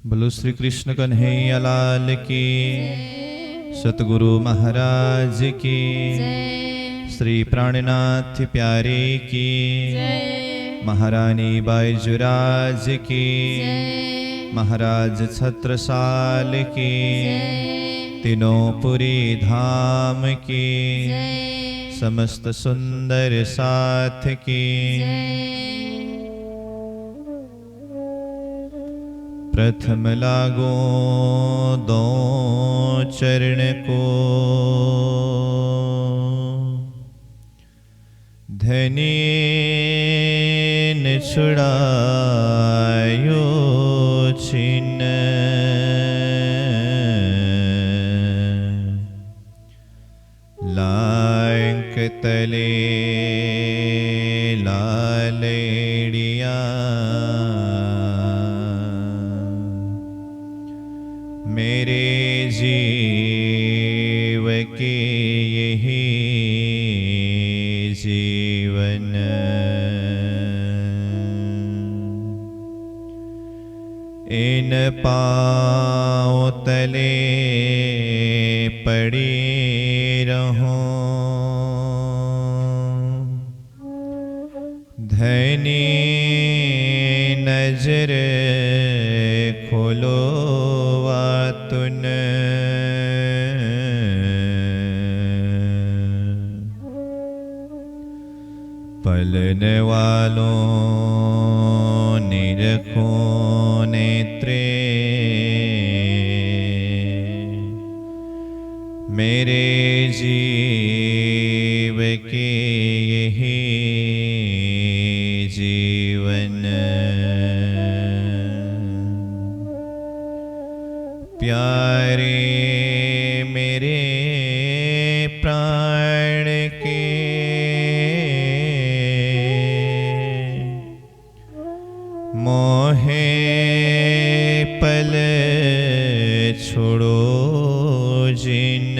बोलो श्री कृष्ण कन्हैया लाल की, सतगुरु महाराज की, श्री प्राणनाथ प्यारे की, महारानी बाईजुराज की, महाराज छत्रसाल की, तीनों पुरी धाम की, समस्त सुंदर साथ की। प्रथम लागो दो चरण को, धनी ने छुड़ायो छिन्न, लांक तले लालेड़िया, मेरे जीव के यही जीवन। इन पाँव तले पड़ी रहो, धनी नजर खोलो तुन, पलन वालों निरखो नेत्रे, मेरे जीव के यही जीवन। प्यारे मेरे प्राण के, मोहे पल छोड़ो जिन,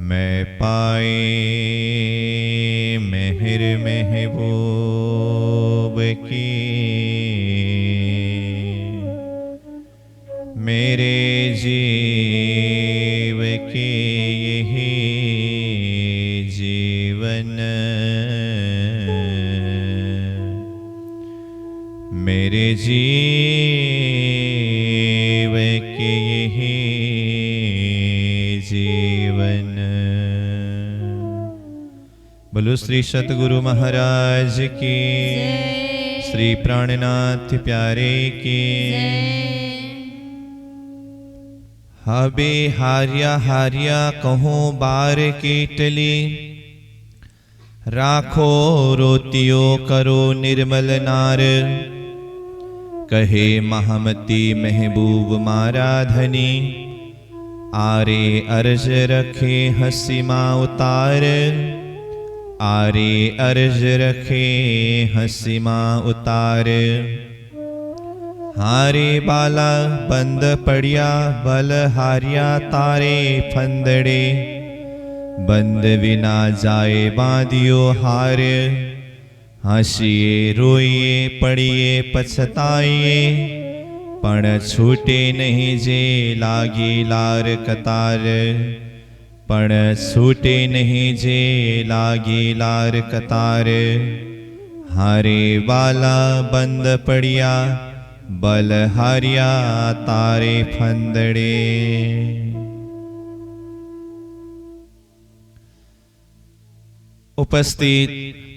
मैं पाए मेहर महबूब की, मेरे जीव के यही जीवन। मेरे जीव के यही जीवन। बोलो श्री सतगुरु महाराज की, श्री प्राणनाथ प्यारे की। हबे हार्या हार्या कहूँ बार कीटली, राखो रोतियो करो निर्मल नार, कहे महामती महबूब मारा धनी, आरे अर्ज रखे हसी माँ उतार, आरे अर्ज रखे हसी माँ उतार। हारे बाला बंद पड़िया बल हारिया तारे फंदड़े, बंद बिना जाए बांधियो हार, हंसिए रोइए पड़िए पछताइए, पण छूटे नहीं जे लागी लार कतार, पण छूटे नहीं जे लागी लार कतार। हारे बाला बंद पड़िया बल हारिया तारे फंदड़े। उपस्थित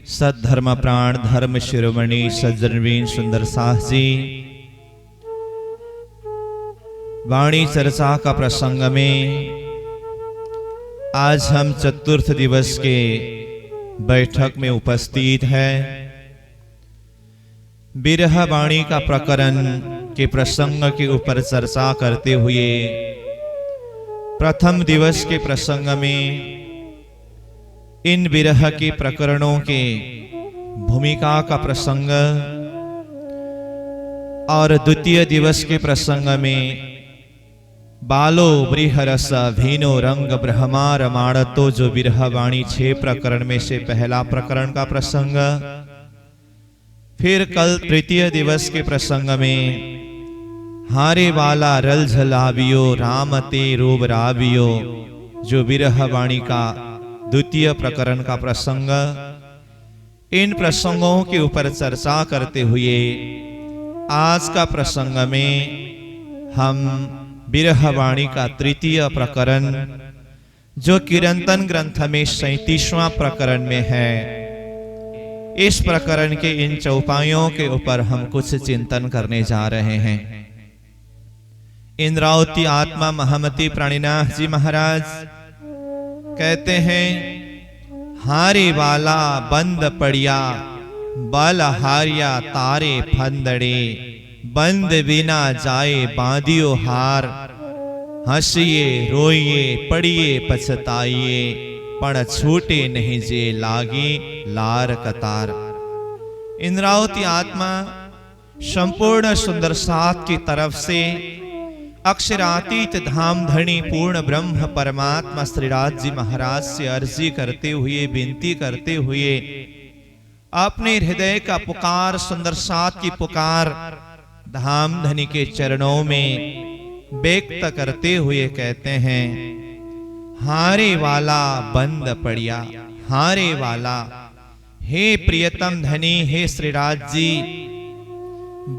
सद्धर्म प्राण धर्म शिरोमणि सज्जनवीर सुंदर साह जी, वाणी चर्चा का प्रसंग में आज हम चतुर्थ दिवस के बैठक में उपस्थित है। बिरह वाणी का प्रकरण के प्रसंग के ऊपर चर्चा करते हुए प्रथम दिवस के प्रसंग में इन बिरह के प्रकरणों के भूमिका का प्रसंग और द्वितीय दिवस के प्रसंग में बालो ब्रिहरस भीनो रंग ब्रह्मार माणतो जो बिरह वाणी 6 प्रकरण में से पहला प्रकरण का प्रसंग फिर कल तृतीय दिवस के प्रसंग में हारे वाला रल झलावियो राम ते रोब रावियो, जो विरह वाणी का द्वितीय प्रकरण का प्रसंग, इन प्रसंगों के ऊपर चर्चा करते हुए आज का प्रसंग में हम विरह वाणी का तृतीय प्रकरण, जो कीर्तन ग्रंथ में 37वां प्रकरण में है, इस प्रकरण के इन चौपाइयों के ऊपर हम कुछ चिंतन करने जा रहे हैं। इंद्रावती आत्मा महामती प्राणीनाथ जी महाराज कहते हैं, हारे वाला बंद पड़िया बल हारिया तारे फंदड़े, बंद बिना जाए बांधियो हार, हंसिए रोइए पड़िए पछताइए, पण छूटे नहीं जे लागी लार कतार। इंद्रावती आत्मा संपूर्ण सुंदर सात की तरफ से अक्षरातीत धाम धनी पूर्ण ब्रह्म परमात्मा श्रीराज जी महाराज से अर्जी करते हुए, विनती करते हुए, अपने हृदय का पुकार, सुंदर सात की पुकार धाम धनी के चरणों में व्यक्त करते हुए कहते हैं, हारे वाला बंद पड़िया, हारे वाला, हे प्रियतम धनी, हे श्रीराज जी,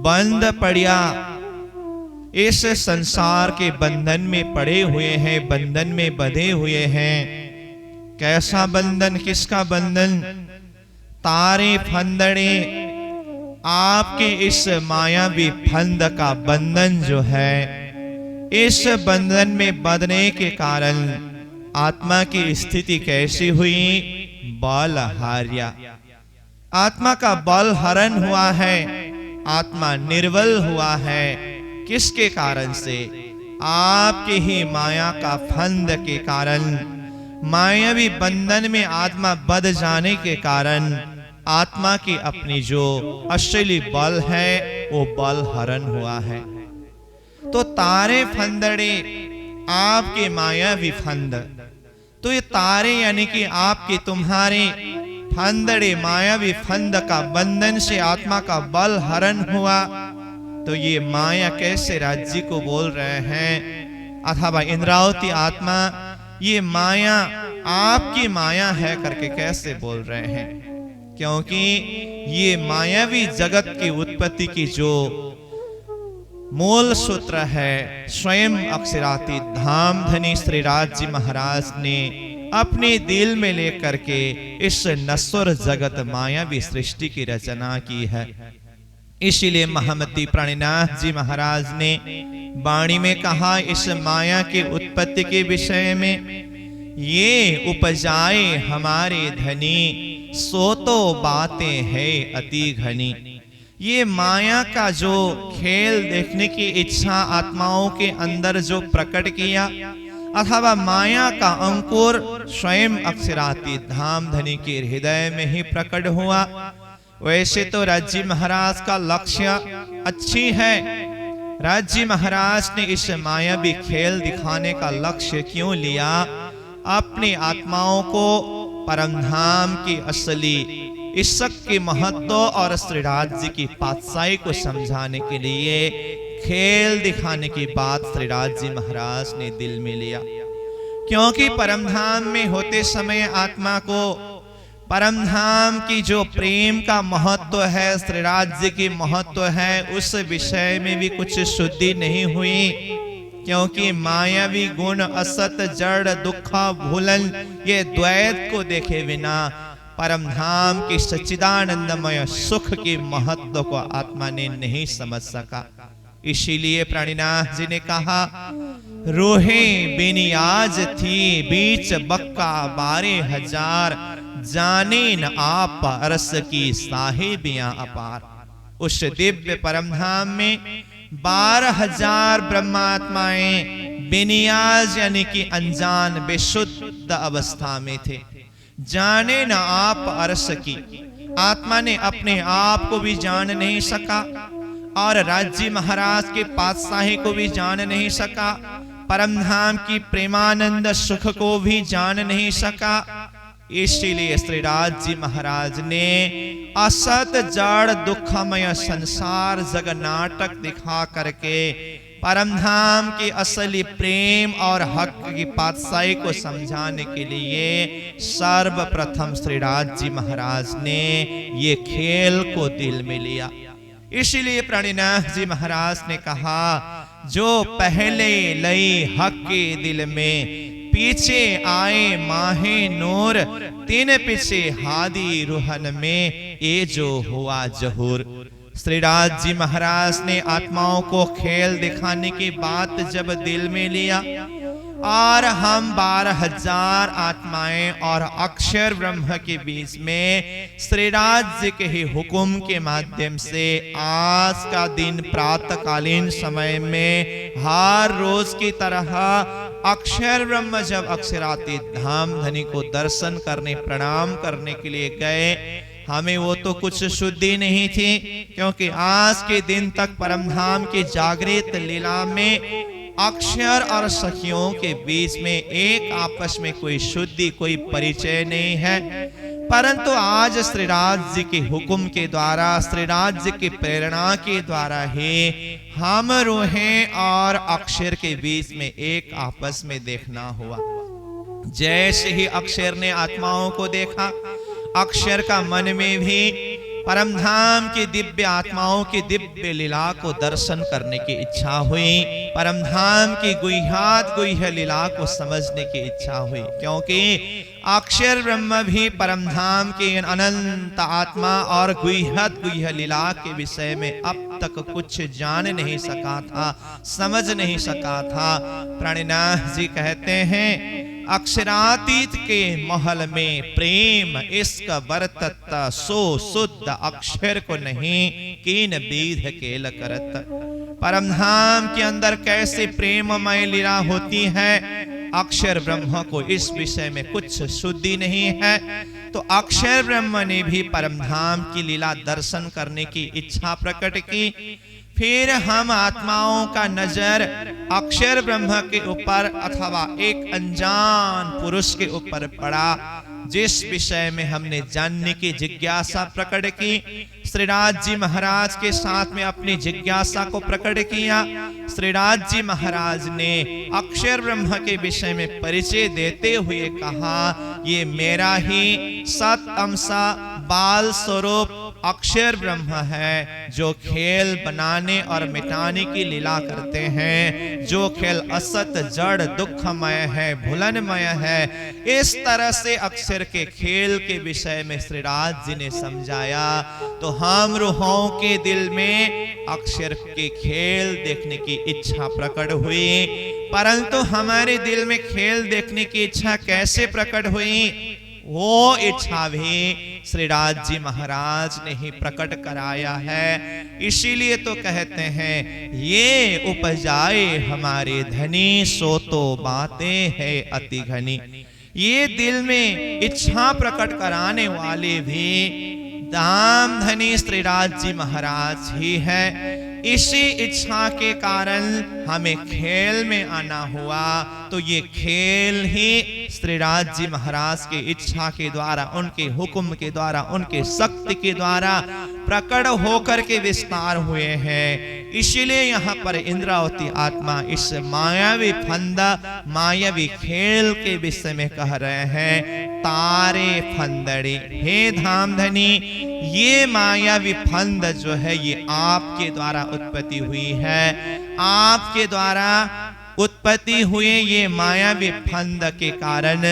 बंद पड़िया, इस संसार के बंधन में पड़े हुए हैं, बंधन में बंधे हुए हैं। कैसा बंधन, किसका बंधन? तारे फंदड़े, आपके इस मायावी फंद का बंधन जो है, इस बंधन में बंधने के कारण आत्मा की स्थिति कैसी हुई? बल हारिया, आत्मा का बल हरण हुआ है, आत्मा निर्बल हुआ है। किसके कारण से? आपके ही माया का फंद के कारण, मायावी बंधन में आत्मा बंध जाने के कारण आत्मा की अपनी जो असली बल है वो बल हरण हुआ है। तो तारे फंदड़े, आपके मायावी फंद, तो ये तारे यानी कि आपके तुम्हारे फंदड़े मायावी फंद का बंधन से आत्मा का बल हरण हुआ। तो ये माया कैसे राज्य को बोल रहे हैं, अथवा इंद्रावती आत्मा ये माया आपकी माया है करके कैसे बोल रहे हैं? क्योंकि ये मायावी जगत की उत्पत्ति की जो मूल सूत्र है, स्वयं अक्षरातीत धाम धनी श्रीराज जी महाराज ने अपने दिल में लेकर के इस नश्वर जगत मायावी सृष्टि की रचना की है। इसीलिए महामती प्राणीनाथ जी महाराज ने वाणी में कहा इस माया के उत्पत्ति के विषय में, ये उपजाए हमारे धनी, सो तो बातें है अति घनी। ये माया का जो खेल देखने की इच्छा आत्माओं के अंदर जो प्रकट किया, अथवा माया का अंकुर स्वयं अक्षरातीत धाम धनी के हृदय में ही प्रकट हुआ। वैसे तो राज्य महाराज का लक्ष्य अच्छी है, राज्य महाराज ने इस मायावी खेल दिखाने का लक्ष्य क्यों लिया? अपनी आत्माओं को परमधाम की असली ईश्वर के महत्व और श्रीराज जी की पातशाही को समझाने के लिए खेल दिखाने की बात श्रीराज जी महाराज ने दिल में लिया। क्योंकि परमधाम में होते समय आत्मा को परमधाम की जो प्रेम का महत्व है, श्रीराज जी की महत्व है, उस विषय में भी कुछ शुद्धि नहीं हुई। क्योंकि मायावी गुण असत जड़ दुख भूलन, ये द्वैत को देखे बिना परमधाम की सच्चिदानंदमय सुख के महत्व को आत्मा ने नहीं समझ सका। इसीलिए प्राणीनाथ जी ने कहा, रोहे बेनियाज थी बीच बक्का 12,000, जाने न आप अरस की साहिबियां अपार। उस दिव्य परमधाम में 12,000 ब्रह्मात्माएं बेनियाज यानी कि अनजान बेशुद्ध अवस्था में थे। जाने न आप अरस की, आत्मा ने अपने आप को भी जान नहीं सका और राज्य महाराज के पातशाही को भी जान नहीं सका, परमधाम की प्रेमानंद सुख को भी जान नहीं सका। इसीलिए श्रीराज जी महाराज ने असत जड़ दुखमय संसार जग नाटक दिखा करके परमधाम के असली प्रेम और हक की पातशाही को समझाने के लिए सर्वप्रथम श्रीराज जी महाराज ने ये खेल को दिल में लिया। इसीलिए प्राणीनाथ जी महाराज ने कहा, जो पहले लई हक के दिल में, पीछे आए माहे नूर, तीन पीछे हादी रूहन में, ये जो हुआ जहूर। श्रीराज जी महाराज ने आत्माओं को खेल दिखाने की बात जब दिल में लिया और हम 12,000 आत्माएं और अक्षर ब्रह्म के बीच में श्रीराज जी के ही हुक्म के माध्यम से आज का दिन प्रातःकालीन समय में हर रोज की तरह अक्षर ब्रह्म जब अक्षरातीत धाम धनी को दर्शन करने प्रणाम करने के लिए गए, हमें वो तो कुछ शुद्धि नहीं थी, क्योंकि आज के दिन तक परमधाम की जागृत लीला में अक्षर और सखियों के बीच में एक आपस में कोई शुद्धि, कोई परिचय नहीं है। परंतु आज श्रीराज जी के हुक्म के द्वारा, श्रीराज जी की प्रेरणा के द्वारा ही हम रूहें और अक्षर के बीच में एक आपस में देखना हुआ। जैसे ही अक्षर ने आत्माओं को देखा, अक्षर का मन में भी परमधाम की दिव्य आत्माओं की दिव्य लीला को दर्शन करने की इच्छा हुई, परमधाम की गुह्यात गुह्य लीला को समझने की इच्छा हुई, क्योंकि अक्षर ब्रह्म भी परमधाम की अनंत आत्मा और गुह्यत गुह्य लीला के विषय में अब तक कुछ जान नहीं सका था, समझ नहीं सका था। प्राणीनाथ जी कहते हैं, अक्षरातीत के महल में प्रेम इश्क बरतत, सो शुद्ध अक्षर को नहीं कीन बीध केल करत। परमधाम के अंदर कैसे प्रेममय लीला होती है, अक्षर ब्रह्म को इस विषय में कुछ शुद्धि नहीं है। तो अक्षर ब्रह्म ने भी परमधाम की लीला दर्शन करने की इच्छा प्रकट की। फिर हम आत्माओं का नजर अक्षर ब्रह्म के ऊपर अथवा एक अनजान पुरुष के ऊपर पड़ा, जिस विषय में हमने जानने की जिज्ञासा प्रकट की। श्रीराज जी महाराज के साथ में अपनी जिज्ञासा को प्रकट किया। श्रीराज जी महाराज ने अक्षर ब्रह्म के विषय में परिचय देते हुए कहा, ये मेरा ही सत अंशा बाल स्वरूप अक्षर ब्रह्म है, जो खेल बनाने और मिटाने की लीला करते हैं, जो खेल असत जड़ दुखमय है, भुलनमय है। इस तरह से अक्षर के खेल के विषय में श्रीराज जी ने समझाया। तो हम रूहों के दिल में अक्षर के खेल देखने की इच्छा प्रकट हुई, परंतु हमारे दिल में खेल देखने की इच्छा कैसे प्रकट हुई, वो इच्छा भी श्रीराज जी महाराज ने ही प्रकट कराया है। इसीलिए तो कहते हैं, ये उपजाए हमारे धनी, सो तो बातें है अति घनी। ये दिल में इच्छा प्रकट कराने वाले भी धाम धनी श्रीराज जी महाराज ही है। इसी इच्छा के कारण हमें खेल में आना हुआ। तो ये खेल ही श्रीराज जी महाराज की इच्छा के द्वारा, उनके हुक्म के द्वारा, उनके शक्ति के द्वारा प्रकट होकर के विस्तार हुए हैं। इसीलिए यहाँ पर इंद्रावती आत्मा इस मायावी फंदा, मायावी खेल के विषय में कह रहे हैं, तारे फंदड़े हे धामधनी, ये मायावी फंद जो है ये आपके द्वारा उत्पत्ति हुई है। आपके द्वारा उत्पत्ति हुए ये मायावी फंद के कारण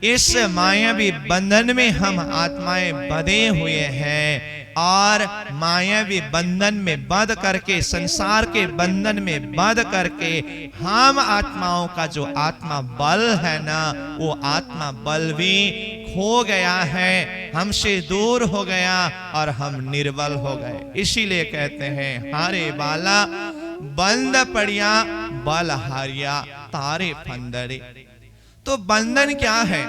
इस मायावी बंधन में हम आत्माएं बंधे हुए हैं, और मायावी बंधन में बंध करके, संसार के बंधन में बंध करके हम आत्माओं का जो आत्मा बल है ना, वो आत्मा बल भी खो गया है, हमसे दूर हो गया और हम निर्बल हो गए। इसीलिए कहते हैं, हारे बाला बंद पड़िया बल हारिया तारे फंदड़े। तो बंधन क्या है?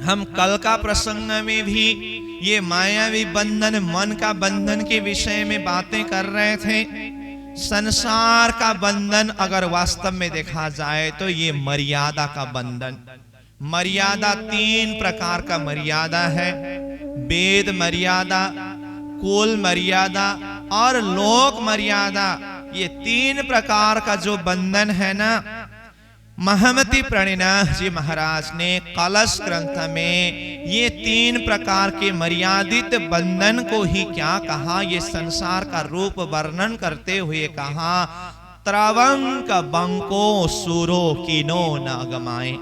हम कल का प्रसंग में भी ये मायावी बंधन, मन का बंधन के विषय में बातें कर रहे थे। संसार का बंधन अगर वास्तव में देखा जाए तो ये मर्यादा का बंधन, मर्यादा 3 प्रकार का मर्यादा है। वेद मर्यादा, कुल मर्यादा और लोक मर्यादा। ये 3 प्रकार का जो बंधन है ना, महमति प्रणिनाथ जी महाराज ने कलश ग्रंथ में ये 3 प्रकार के मर्यादित बंधन को ही क्या कहा, ये संसार का रूप वर्णन करते हुए कहा, त्रवंक बंको सूरो किनो न गमाए।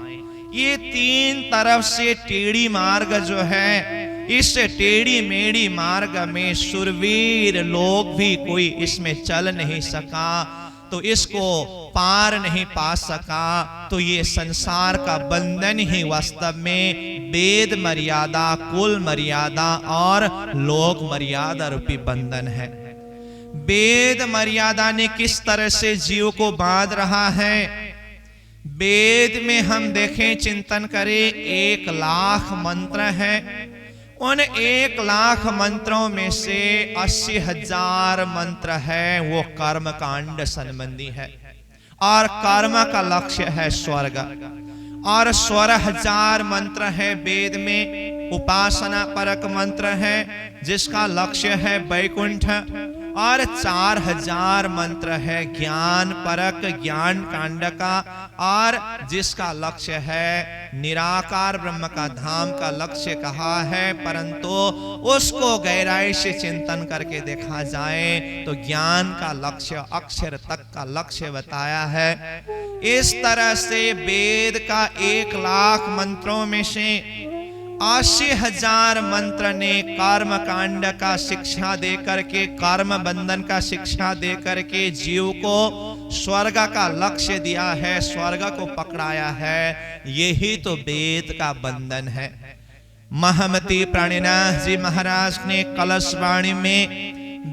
ये 3 तरफ से टेढ़ी मार्ग जो है, इस टेढ़ी मेढ़ी मार्ग में सुरवीर लोग भी कोई इसमें चल नहीं सका, तो इसको पार नहीं पा सका। तो ये संसार का बंधन ही वास्तव में वेद मर्यादा, कुल मर्यादा और लोक मर्यादा रूपी बंधन है। वेद मर्यादा ने किस तरह से जीव को बांध रहा है? वेद में हम देखें, चिंतन करें, 1,00,000 मंत्र है। उन 1,00,000 मंत्रों में से 80,000 मंत्र है वो कर्म कांड संबंधी है, और कर्म का लक्ष्य है स्वर्ग। और 16,000 मंत्र है वेद में, उपासना परक मंत्र है जिसका लक्ष्य है वैकुंठ। और 4,000 मंत्र है ज्ञान परक, ज्ञान कांड का, और जिसका लक्ष्य है निराकार ब्रह्म का धाम का लक्ष्य कहा है। परंतु उसको गहराई से चिंतन करके देखा जाए तो ज्ञान का लक्ष्य, अक्षर तक का लक्ष्य बताया है। इस तरह से वेद का 1,00,000 मंत्रों में से 80,000 मंत्र ने कर्म कांड का शिक्षा दे करके, कर्म बंधन का शिक्षा दे करके जीव को स्वर्ग का लक्ष्य दिया है, स्वर्ग को पकड़ाया है। यही तो वेद का बंधन है। महमति प्रणिनाथ जी महाराज ने कलश वाणी में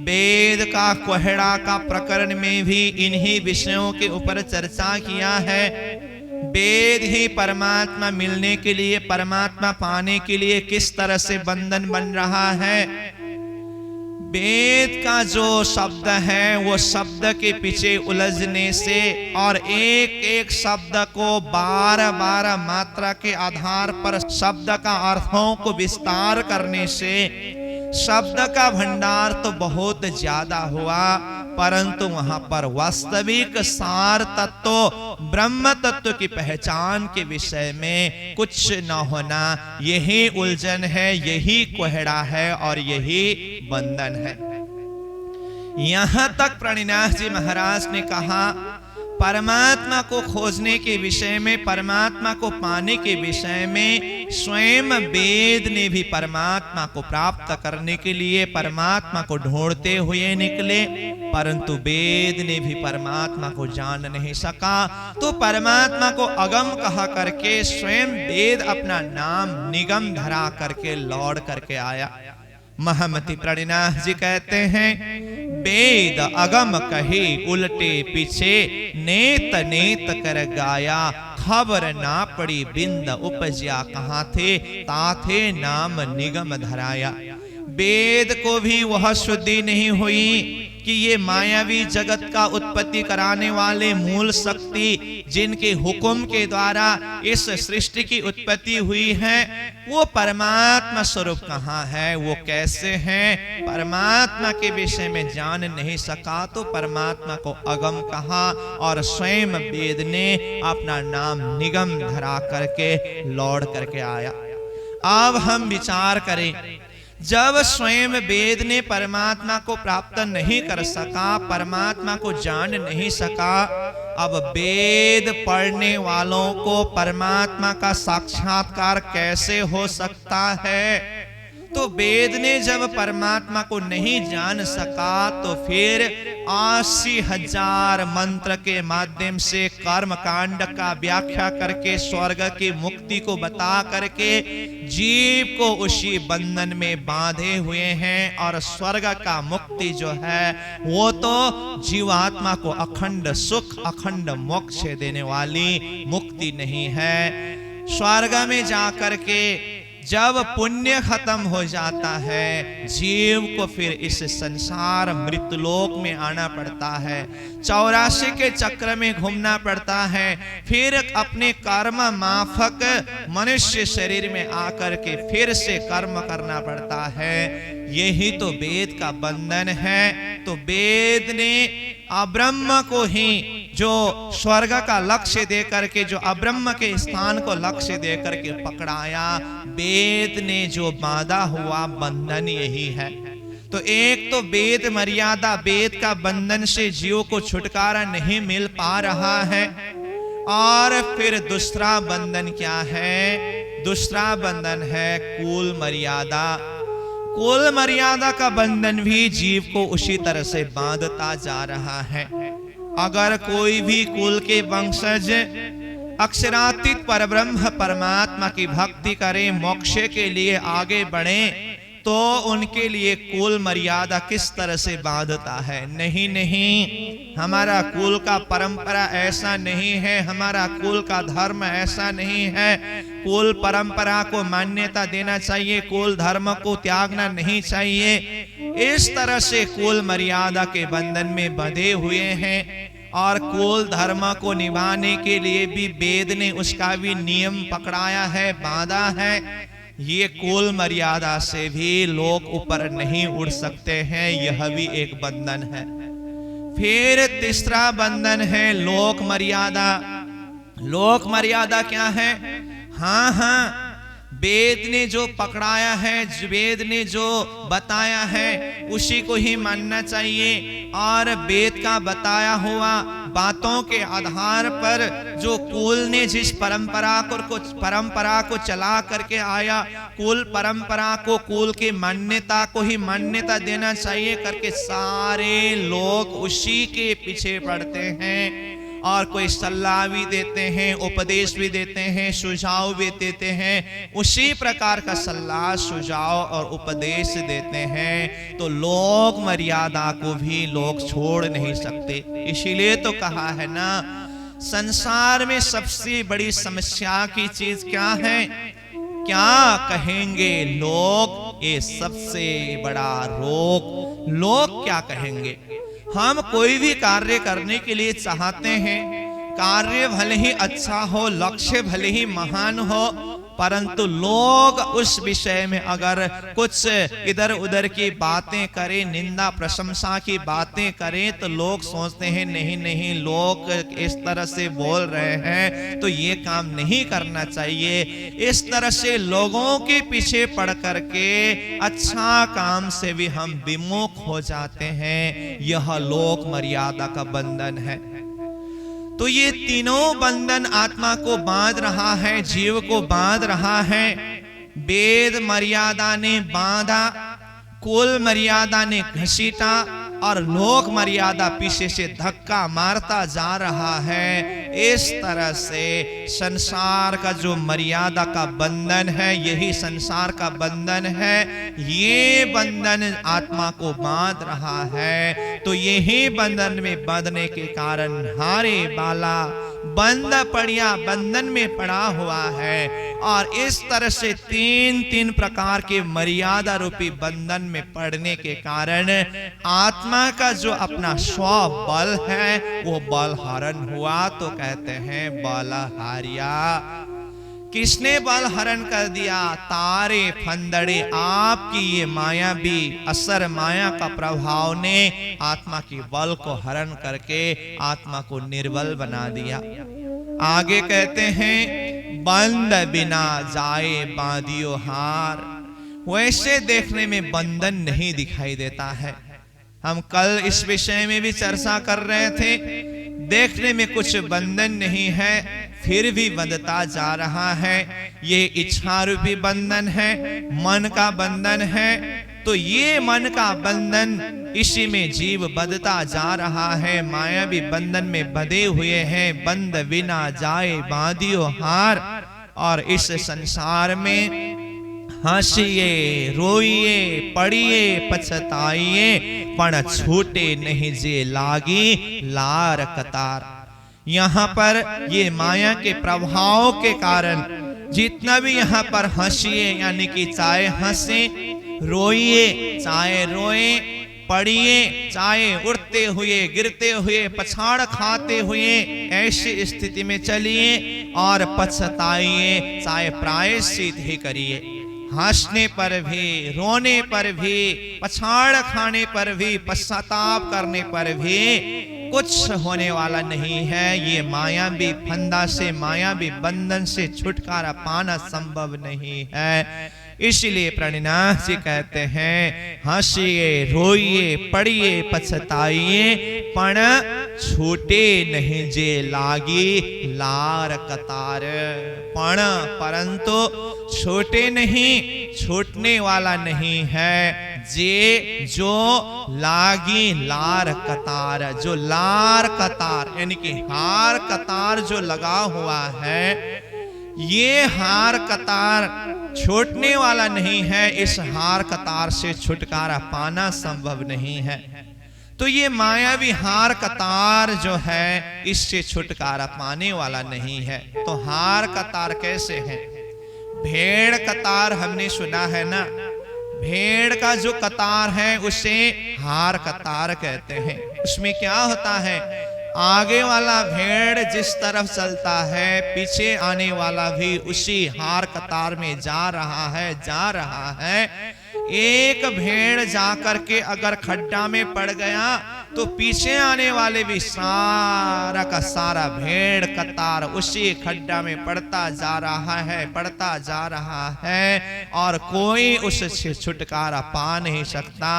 वेद का कोहड़ा का प्रकरण में भी इन्हीं विषयों के ऊपर चर्चा किया है। वेद ही परमात्मा मिलने के लिए, परमात्मा पाने के लिए किस तरह से बंधन बन रहा है। वेद का जो शब्द है वो शब्द के पीछे उलझने से और एक एक शब्द को 12 मात्रा के आधार पर शब्द का अर्थों को विस्तार करने से शब्द का भंडार तो बहुत ज्यादा हुआ, परंतु वहां पर वास्तविक सार तत्व, ब्रह्म तत्व की पहचान के विषय में कुछ न होना, यही उलझन है, यही कोहड़ा है और यही बंधन है। यहां तक प्रणिनाथ जी महाराज ने कहा, परमात्मा को खोजने के विषय में, परमात्मा को पाने के विषय में स्वयं वेद ने भी परमात्मा को प्राप्त करने के लिए परमात्मा को ढूंढते हुए निकले, परंतु वेद ने भी परमात्मा को जान नहीं सका। तो परमात्मा को अगम कहा करके स्वयं वेद अपना नाम निगम धरा करके लौट करके आया। महमति प्रणिनाथ जी कहते हैं, वेद अगम कहे उल्टे पीछे, नेत नेत कर गाया, खबर ना पड़ी बिंद उपज्या, कहाँ थे ताथे नाम निगम धराया। वेद को भी वह शुद्धि नहीं हुई कि ये मायावी जगत का उत्पत्ति कराने वाले मूल शक्ति जिनके हुक्म के द्वारा इस सृष्टि की उत्पत्ति हुई है, वो परमात्मा स्वरूप कहाँ है, वो कैसे हैं, परमात्मा के विषय में जान नहीं सका। तो परमात्मा को अगम कहा और स्वयं वेद ने अपना नाम निगम धरा करके लौट करके आया। अब हम विचार करें, जब स्वयं वेद ने परमात्मा को प्राप्त नहीं कर सका, परमात्मा को जान नहीं सका, अब वेद पढ़ने वालों को परमात्मा का साक्षात्कार कैसे हो सकता है? तो वेद ने जब परमात्मा को नहीं जान सका तो फिर 80,000 मंत्र के माध्यम से कर्म कांड का व्याख्या करके स्वर्ग की मुक्ति को बता करके जीव को उसी बंधन में बांधे हुए हैं। और स्वर्ग का मुक्ति जो है वो तो जीवात्मा को अखंड सुख, अखंड मोक्ष देने वाली मुक्ति नहीं है। स्वर्ग में जाकर के जब पुण्य खत्म हो जाता है, जीव को फिर इस संसार मृतलोक में आना पड़ता है, 84 के चक्र में घूमना पड़ता है, फिर अपने कर्म माफक मनुष्य शरीर में आकर के फिर से कर्म करना पड़ता है। यही तो वेद का बंधन है। तो वेद ने अब्रह्म को ही जो स्वर्ग का लक्ष्य दे करके, जो अब्रह्म के स्थान को लक्ष्य दे करके पकड़ाया, वेद ने जो बांधा हुआ बंधन यही है। तो एक तो वेद मर्यादा, वेद का बंधन से जीव को छुटकारा नहीं मिल पा रहा है। और फिर दूसरा बंधन क्या है? दूसरा बंधन है कुल मर्यादा। कुल मर्यादा का बंधन भी जीव को उसी तरह से बांधता जा रहा है। अगर कोई भी कुल के वंशज अक्षरातीत परब्रह्म परमात्मा की भक्ति करें, मोक्ष के लिए आगे बढ़े, तो उनके लिए कुल मर्यादा किस तरह से बांधता है? नहीं नहीं, हमारा कुल का परंपरा ऐसा नहीं है, हमारा कुल का धर्म ऐसा नहीं है। कुल परंपरा को मान्यता देना चाहिए, कुल धर्म को त्यागना नहीं चाहिए। इस तरह से कुल मर्यादा के बंधन में बंधे हुए हैं। और कुल धर्म को निभाने के लिए भी वेद ने उसका भी नियम पकड़ाया है, बांधा है। ये कुल मर्यादा से भी लोग ऊपर नहीं उड़ सकते हैं, यह भी एक बंधन है। फिर तीसरा बंधन है लोक मर्यादा। लोक मर्यादा क्या है? हाँ, वेद ने जो पकड़ाया है, वेद ने जो बताया है, उसी को ही मानना चाहिए। और वेद का बताया हुआ बातों के आधार पर जो कुल ने जिस परंपरा को चला करके आया, कुल परंपरा को, कुल की मान्यता को ही मान्यता देना चाहिए करके सारे लोग उसी के पीछे पड़ते हैं। और कोई सलाह भी देते हैं, उपदेश भी देते हैं, सुझाव भी देते हैं, उसी प्रकार का सलाह, सुझाव और उपदेश देते हैं। तो लोक मर्यादा को भी लोग छोड़ नहीं सकते। इसीलिए तो कहा है ना, संसार में सबसे बड़ी समस्या की चीज क्या है? क्या कहेंगे लोग? ये सबसे बड़ा रोग। लोग क्या कहेंगे? हम कोई भी कार्य करने के लिए चाहते हैं, कार्य भले ही अच्छा हो, लक्ष्य भले ही महान हो, परंतु लोग उस विषय में अगर कुछ इधर उधर की बातें करें, निंदा प्रशंसा की बातें करें, तो लोग सोचते हैं नहीं नहीं, लोग इस तरह से बोल रहे हैं तो ये काम नहीं करना चाहिए। इस तरह से लोगों के पीछे पड़ करके अच्छा काम से भी हम विमुख हो जाते हैं। यह लोक मर्यादा का बंधन है। तो ये तीनों बंधन आत्मा को बांध रहा है, जीव को बांध रहा है। वेद मर्यादा ने बांधा, कुल मर्यादा ने घसीटा, और लोक मर्यादा पीछे से धक्का मारता जा रहा है। इस तरह से संसार का जो मर्यादा का बंधन है, यही संसार का बंधन है। ये बंधन आत्मा को बांध रहा है। तो यही बंधन में बंधने के कारण हारे बाला बंद पड़िया बंधन में पड़ा हुआ है। और इस तरह से तीन प्रकार के मर्यादा रूपी बंधन में पड़ने के कारण आत्मा का जो अपना स्वबल है वो बल हरण हुआ। तो कहते हैं बलहारिया। किसने बल हरण कर दिया? तारे फंदड़े आपकी ये माया भी असर माया का प्रभाव ने आत्मा की बल को हरण करके आत्मा को निर्बल बना दिया। आगे कहते हैं बंद बिना जाए बांधियो हार। वैसे देखने में बंधन नहीं दिखाई देता है। हम कल इस विषय में भी चर्चा कर रहे थे। देखने में कुछ बंधन नहीं है, फिर भी बंधता जा रहा है। ये इच्छा रूपी बंधन है, मन का बंधन है। तो ये मन का बंधन, इसी में जीव बंधता जा रहा है। माया भी बंधन में बंधे हुए हैं। बंद बिना जाए बांधियो हार। और इस संसार में हंसिए रोइए पड़िए पछताइए, पण छूटे नहीं जे लागी लार कतार। यहाँ पर ये माया के प्रभाव के कारण जितना भी यहाँ पर हंसिए, यानी कि चाहे हंसे, रोइए चाहे रोए, पढ़िए चाहे उड़ते हुए, गिरते हुए, पछाड़ खाते हुए, ऐसी स्थिति में चलिए और पछताइए चाहे प्रायश्चित ही करिए। हंसने पर भी, रोने पर भी, पछाड़ खाने पर भी, पश्चाताप करने पर भी कुछ होने वाला नहीं है। ये मायावी फंदा से, मायावी बंधन से छुटकारा पाना संभव नहीं है। इसलिए प्रणिनाथ जी कहते हैं, हंसिए, रोइए, पढ़िए, पछताइए, पण छूटे नहीं जे लागी लार कतार। पण परंतु छोटे नहीं, छूटने वाला नहीं है जे जो लागी लार कतार। जो लार कतार यानी कि हार कतार जो लगा हुआ है, ये हार कतार छूटने वाला नहीं है। इस हार कतार से छुटकारा पाना संभव नहीं है। तो ये मायावी हार कतार जो है, इससे छुटकारा पाने वाला नहीं है। तो हार कतार कैसे है? भेड़ कतार हमने सुना है ना, भेड़ का जो कतार है उसे हार कतार कहते हैं। उसमें क्या होता है, आगे वाला भेड़ जिस तरफ चलता है, पीछे आने वाला भी उसी हार कतार में जा रहा है। एक भेड़ जाकर के अगर खड्डा में पड़ गया तो पीछे आने वाले भी सारा का सारा भेड़ कतार उसी खड्डा में पड़ता जा रहा है और कोई उससे छुटकारा पा नहीं सकता।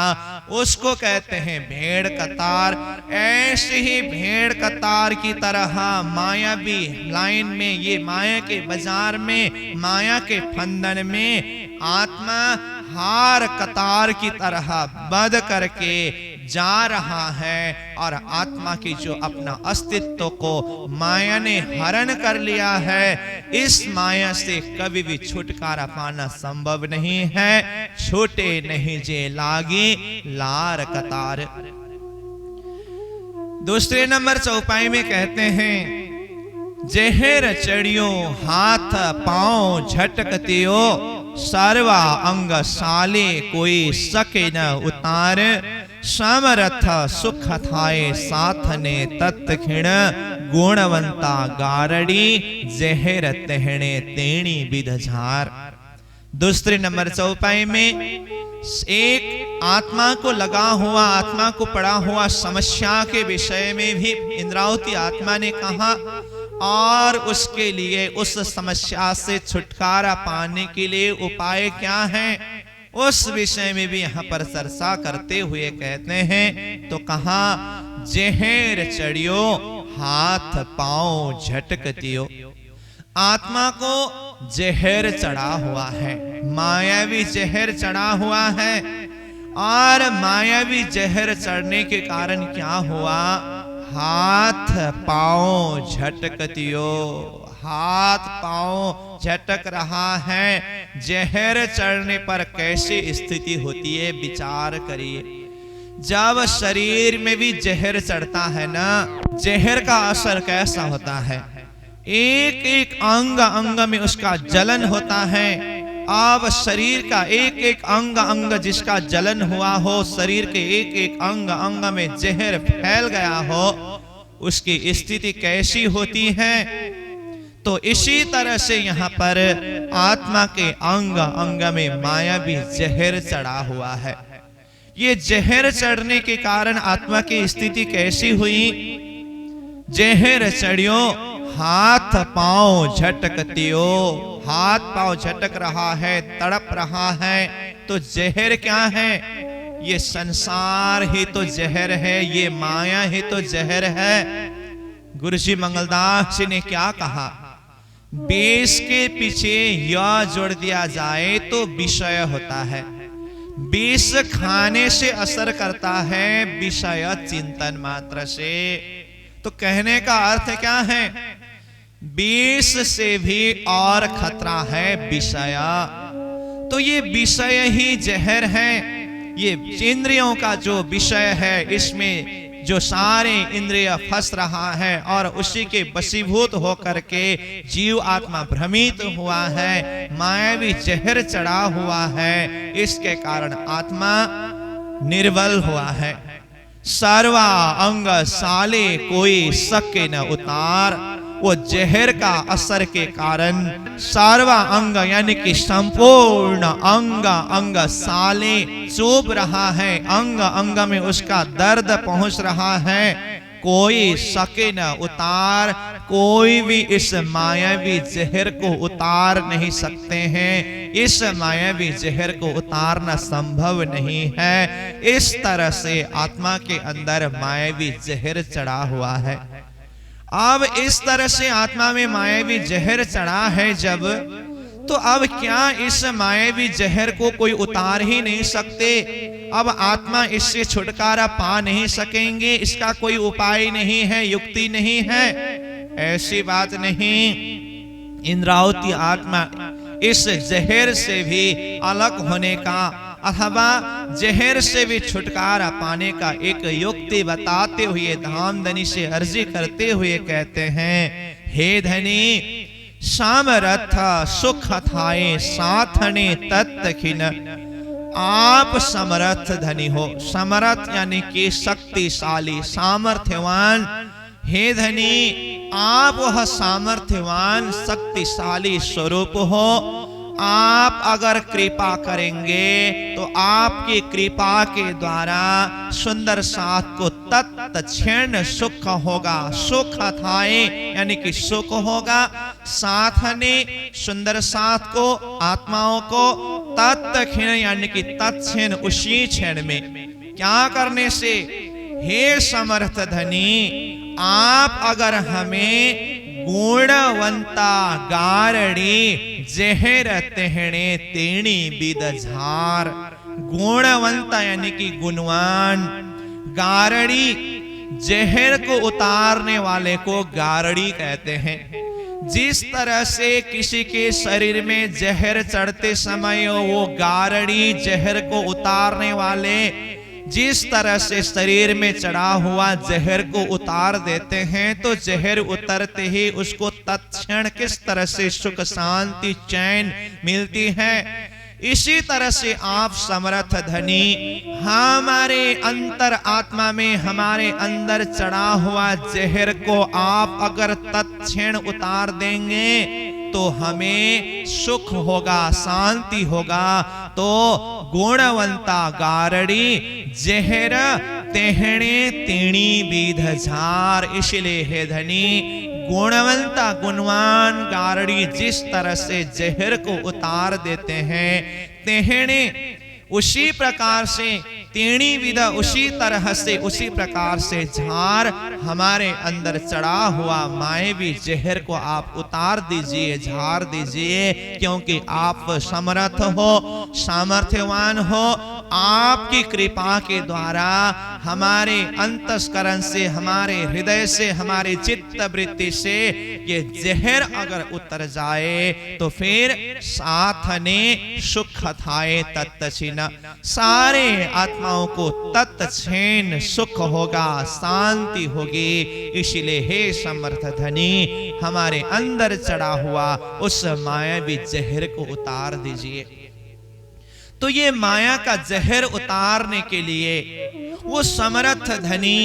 उसको कहते हैं भेड़ कतार। ऐसे ही भेड़ कतार की तरह मायावी लाइन में, ये माया के बाजार में, माया के फंदन में आत्मा हार कतार की तरह बंध करके जा रहा है और आत्मा की जो अपना अस्तित्व को माया ने हरण कर लिया है, इस माया से कभी भी छुटकारा पाना संभव नहीं है। छूटे नहीं जे लागी लार कतार। दूसरे नंबर चौपाई में कहते हैं, जहर चढ़ियो हाथ पांव झटकतियो, सर्वा अंग साले कोई सके न उतार, समरथ सुख थाए साथ ने तत्खिण, गुणवंता गारड़ी जहर तहणे तेणी विधझार। दूसरे नंबर चौपाई में एक आत्मा को लगा हुआ, आत्मा को पड़ा हुआ समस्या के विषय में भी इंद्रावती आत्मा ने कहा और उसके लिए, उस समस्या से छुटकारा पाने के लिए उपाय क्या है, उस विषय में भी यहाँ पर चर्चा करते हुए कहते हैं। तो कहा, जहर चढ़ियो हाथ पांव झटकतियो। आत्मा को जहर चढ़ा हुआ है, मायावी जहर चढ़ा हुआ है और मायावी जहर चढ़ने के कारण क्या हुआ, हाथ पांव झटकतियो, हाथ पांव झटक रहा है। जहर चढ़ने पर कैसी स्थिति होती है, विचार करिए। जब शरीर में भी जहर चढ़ता है ना, जहर का असर कैसा होता है, एक एक अंग अंग में उसका जलन होता है। अब शरीर का एक एक अंग अंग जिसका जलन हुआ हो, शरीर के एक एक अंग अंग में जहर फैल गया हो, उसकी स्थिति कैसी होती है। तो इसी तरह से यहाँ पर आत्मा के अंग अंग में मायावी जहर चढ़ा हुआ है। ये जहर चढ़ने के कारण आत्मा की स्थिति कैसी हुई, जहर चढ़ियो हाथ पांव झटकतियो, हाथ पांव झटक रहा है, तड़प रहा है। तो जहर क्या है, ये संसार ही तो जहर है, ये माया ही तो जहर है। गुरु जी मंगलदास जी ने क्या कहा, विष के पीछे यह जोड़ दिया जाए तो विषय होता है। विष खाने से असर करता है, विषय चिंतन मात्र से। तो कहने का अर्थ क्या है, विष से भी और खतरा है विषय। तो ये विषय ही जहर है। ये इंद्रियों का जो विषय है, इसमें जो सारे इंद्रिय फंस रहा है और उसी के वशीभूत होकर के जीव आत्मा भ्रमित हुआ है, मायावी जहर चढ़ा हुआ है, इसके कारण आत्मा निर्बल हुआ है। सर्वा अंग साले कोई सके न उतार, वो जहर का असर के कारण सर्वा अंग यानी कि संपूर्ण अंग साले चुभ रहा है, अंग में उसका दर्द पहुंच रहा है। कोई सके न उतार, कोई भी इस मायावी जहर को उतार नहीं सकते हैं, इस मायावी जहर को उतारना संभव नहीं है। इस तरह से आत्मा के अंदर मायावी जहर चढ़ा हुआ है। अब इस तरह से आत्मा में मायावी जहर चढ़ा है जब, तो अब क्या इस मायावी जहर को कोई उतार ही नहीं सकते? अब आत्मा इससे छुटकारा पा नहीं सकेंगे, इसका कोई उपाय नहीं है, युक्ति नहीं है? ऐसी बात नहीं। इंद्रावती आत्मा इस जहर से भी अलग होने का अथवा जहर से भी छुटकारा पाने का एक युक्ति बताते हुए धामधनी से अर्जी करते हुए कहते हैं, हे धनी सामरथ सुख थाए साथने तत्खिन, आप समर्थ धनी हो। समर्थ यानी कि शक्तिशाली, सामर्थ्यवान। हे धनी आप वह सामर्थ्यवान शक्तिशाली स्वरूप हो। आप अगर कृपा करेंगे तो आपकी कृपा के द्वारा सुंदर साथ को तत्क्षण सुख होगा। सुख थाए यानी कि सुख होगा, साथने सुंदर साथ को, आत्माओं को, तत्क्षण यानी कि तत्क्षण उसी क्षण में। क्या करने से? हे समर्थ धनी आप अगर हमें गुणवंता गारणी जहर तेहणे तेणी बिद झार, गुणवंता यानी कि गुणवान, गारणी जहर को उतारने वाले को गारणी कहते हैं। जिस तरह से किसी के शरीर में जहर चढ़ते समय वो गारणी जहर को उतारने वाले जिस तरह से शरीर में चढ़ा हुआ जहर को उतार देते हैं, तो जहर उतरते ही उसको तत्क्षण किस तरह से सुख शांति चैन मिलती है, इसी तरह से आप समर्थ धनी हमारे अंतर आत्मा में हमारे अंदर चढ़ा हुआ जहर को आप अगर तत्क्षण उतार देंगे तो हमें सुख होगा, शांति होगा। तो गुणवंता गारड़ी जहर तेहणे तेणी विध झार, इसलिए हे धनी गुणवंता गुणवान गारड़ी जिस तरह से जहर को उतार देते हैं, तेहणे उसी प्रकार से, तेणी विधा उसी तरह से, उसी प्रकार से झार हमारे अंदर चढ़ा हुआ मायावी जहर को आप उतार दीजिए, झार दीजिए, क्योंकि आप समर्थ हो, सामर्थ्यवान हो। आपकी कृपा के द्वारा हमारे अंतस्करण से, हमारे हृदय से, हमारे चित्त वृत्ति से ये जहर अगर उतर जाए तो फिर साथने सुख थाए तत्क्षण, सारे आत्माओं को तत्क्षण सुख होगा, शांति होगी। इसलिए हे समर्थ धनी हमारे अंदर चढ़ा हुआ उस मायावी जहर को उतार दीजिए। तो ये माया का जहर उतारने के लिए वो समर्थ धनी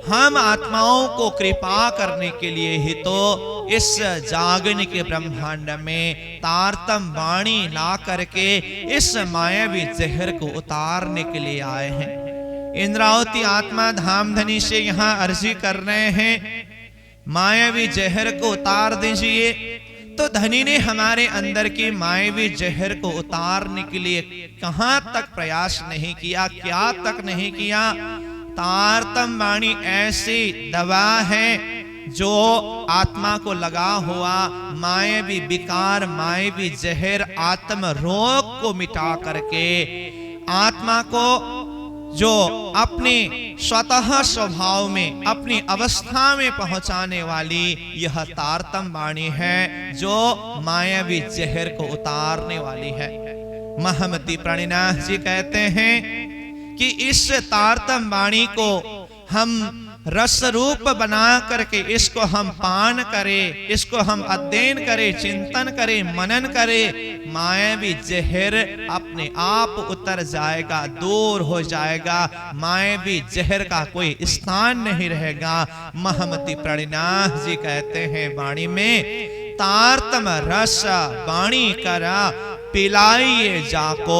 हम आत्माओं को कृपा करने के लिए ही तो इस जागने के ब्रह्मांड में तारतम वाणी ला करके इस मायावी जहर को उतारने के लिए आए हैं। इंद्रावती आत्मा धामधनी से यहाँ अर्जी कर रहे हैं, मायावी जहर को उतार दीजिए। तो धनी ने हमारे अंदर की मायावी जहर को उतारने के लिए कहां तक प्रयास नहीं किया, क्या तक नहीं किया। तारतम वाणी ऐसी दवा है जो आत्मा को लगा हुआ मायावी विकार, मायावी जहर, आत्म रोग को मिटा करके आत्मा को जो अपने स्वतः स्वभाव में, अपनी अवस्था में पहुंचाने वाली यह तारतम वाणी है जो मायावी जहर को उतारने वाली है। महामती प्रणिनाथ जी कहते हैं कि इस तारतम वाणी को हम रस रूप बना करके इसको हम पान करें, इसको हम अध्ययन करें, चिंतन करें, मनन करें, मायावी जहर अपने आप उतर जाएगा, दूर हो जाएगा, मायावी जहर का कोई स्थान नहीं रहेगा। महमति प्रणिनाथ जी कहते हैं वाणी में, तारतम रस वाणी करा पिलाइए जाको,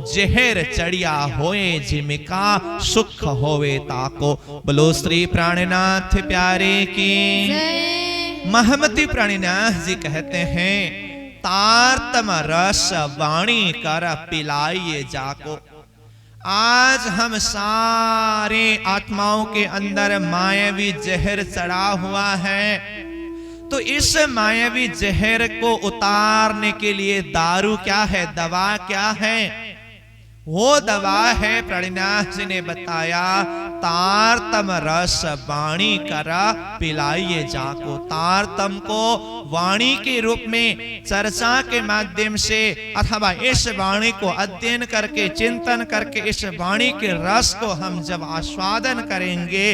जहर चढ़िया होए जिमिका, सुख होवे ताको। बोलो श्री प्राणनाथ प्यारे की। महमति प्राणनाथ जी कहते हैं, तारतम रस वाणी कर पिलाइए जाको। आज हम सारे आत्माओं के अंदर मायावी जहर चढ़ा हुआ है, तो इस मायावी जहर को उतारने के लिए दारू क्या है, दवा क्या है? वो दवा है, प्रणिनाथ जी ने बताया, तारतम रस वाणी करा पिलाइए जाको। तारतम को वाणी के रूप में चर्चा के माध्यम से अथवा इस वाणी को अध्ययन करके, चिंतन करके, इस वाणी के रस को हम जब आस्वादन करेंगे,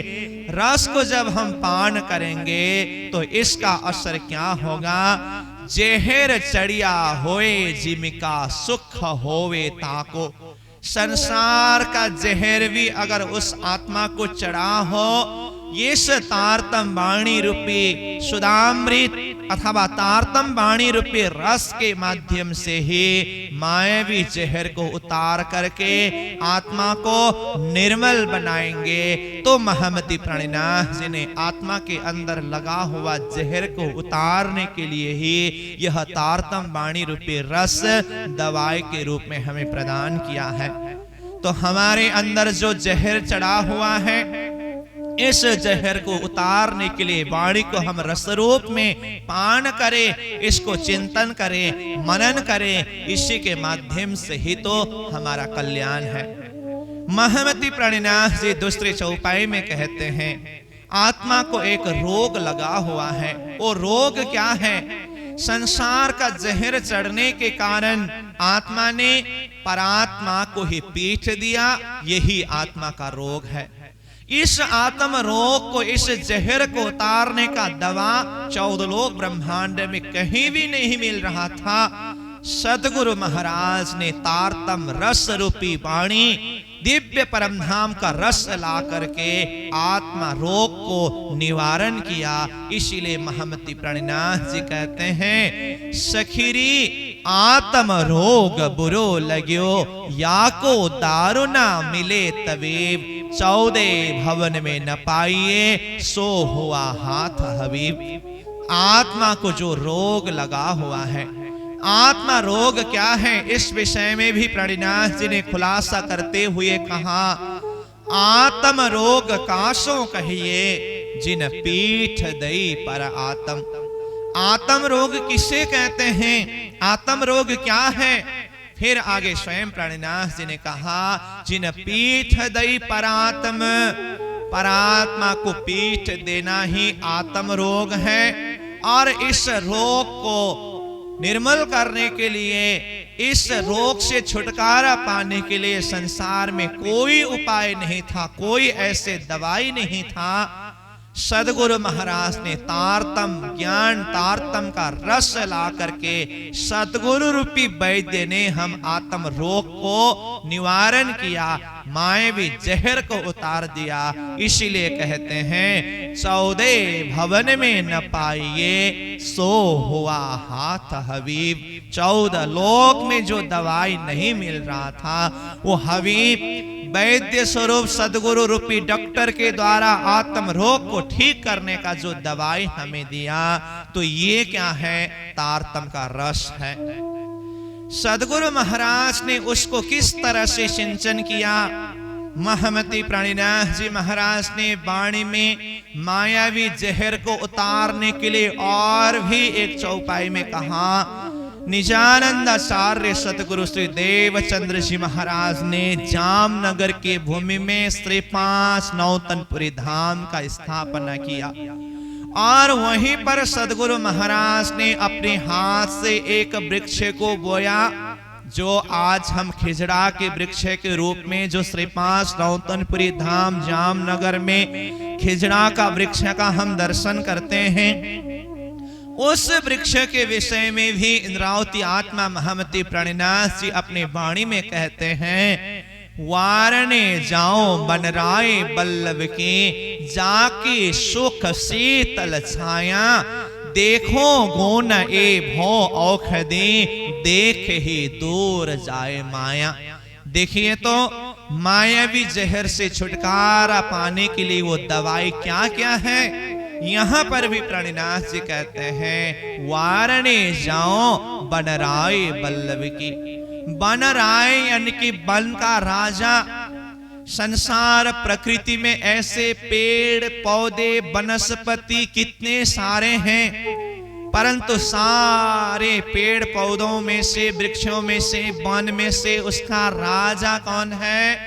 रस को जब हम पान करेंगे, तो इसका असर क्या होगा? जहर चढ़िया होए जिमिका, सुख होवे ताको। संसार का जहर भी अगर उस आत्मा को चढ़ा हो, इस तारतम वाणी रूपी सुधामृत अथवा तारतम वाणी रूपी रस के माध्यम से ही मायावी जहर को उतार करके आत्मा को निर्मल बनाएंगे। तो महमति प्रणिनाथ जी ने आत्मा के अंदर लगा हुआ जहर को उतारने के लिए ही यह तारतम वाणी रूपी रस दवाई के रूप में हमें प्रदान किया है। तो हमारे अंदर जो जहर चढ़ा हुआ है, इस जहर को उतारने के लिए वाणी को हम रस रूप में पान करें, इसको चिंतन करें, मनन करें, इसी के माध्यम से ही तो हमारा कल्याण है। महमति प्रणिनाथ जी दूसरी चौपाई में कहते हैं, आत्मा को एक रोग लगा हुआ है। वो रोग क्या है? संसार का जहर चढ़ने के कारण आत्मा ने परात्मा को ही पीठ दिया, यही आत्मा का रोग है। इस आत्म रोग को, इस जहर को उतारने का दवा 14 लोक ब्रह्मांड में कहीं भी नहीं मिल रहा था। सदगुरु महाराज ने तारतम रस रूपी वाणी, दिव्य परमधाम का रस ला करके आत्मा रोग को निवारण किया। इसीलिए महमति प्रणिनाथ जी कहते हैं, सखीरी आत्म रोग बुरो लग्यो, या को दारू ना मिले तबीब, 14 भवन में न पाइए, सो हुआ हाथ हबीब। आत्मा को जो रोग लगा हुआ है, आत्मा रोग क्या है, इस विषय में भी प्रणिनाथ जी ने खुलासा करते हुए कहा, आत्म रोग कासों कहिए, जिन पीठ दई पर आत्म। आत्म रोग किसे कहते हैं? आत्म रोग क्या है? फिर आगे स्वयं प्रणिनाथ जी ने कहा, जिन पीठ दई परात्म, परात्मा को पीठ देना ही आत्म रोग है। और इस रोग को निर्मल करने के लिए, इस रोग से छुटकारा पाने के लिए संसार में कोई उपाय नहीं था, कोई ऐसे दवाई नहीं था। सदगुरु महाराज ने तारतम ज्ञान, तारतम का रस ला करके सदगुरु रूपी वैद्य ने हम आत्म रोग को निवारण किया, मायावी जहर को उतार दिया। इसीलिए कहते हैं, 14 भवन में न पाइए, सो हुआ हाथ हबीब। 14 लोक में जो दवाई नहीं मिल रहा था, वो हबीब वैद्य स्वरूप सदगुरु रूपी डॉक्टर के द्वारा आत्म रोग को ठीक करने का जो दवाई हमें दिया, तो ये क्या है? तारतम का रस है। सदगुरु महाराज ने उसको किस तरह से सिंचन किया? महमति प्रणिनाथ जी महाराज ने वाणी में मायावी जहर को उतारने के लिए और भी एक चौपाई में कहा। निजानंद आचार्य सतगुरु श्री देवचंद्र जी महाराज ने जामनगर के भूमि में श्री 5 नौतनपुरी धाम का स्थापना किया और वहीं पर सदगुरु महाराज ने अपने हाथ से एक वृक्ष को बोया, जो आज हम खिजड़ा के वृक्ष के रूप में जो श्रीपास रौतनपुरी धाम जामनगर में खिजड़ा का वृक्ष का हम दर्शन करते हैं, उस वृक्ष के विषय में भी इंद्रावती आत्मा महमती प्रणिनाथ जी अपनी वाणी में कहते हैं, वारणे जाओ बनराय बल्लभ के, जाके सुख शीतल छाया, देखो गुण ए भो औषधि, देख ही दूर जाए माया। देखिए तो मायावी जहर से छुटकारा पाने के लिए वो दवाई क्या क्या है, यहाँ पर भी प्रणिनाथ जी कहते हैं, वारणे जाओ बनराय बल्लभ की। बनराय यानी कि वन का राजा। संसार प्रकृति में ऐसे पेड़ पौधे वनस्पति कितने सारे हैं, परंतु सारे पेड़ पौधों में से, वृक्षों में से, वन में से उसका राजा कौन है?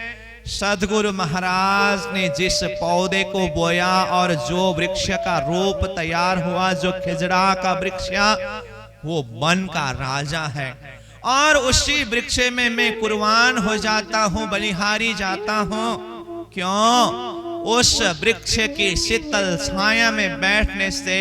सदगुरु महाराज ने जिस पौधे को बोया और जो वृक्ष का रूप तैयार हुआ, जो खिजड़ा का वृक्ष, वो वन का राजा है। और उसी वृक्ष में मैं कुर्बान हो जाता हूं, बलिहारी जाता हूं। क्यों? उस वृक्ष की शीतल छाया में बैठने से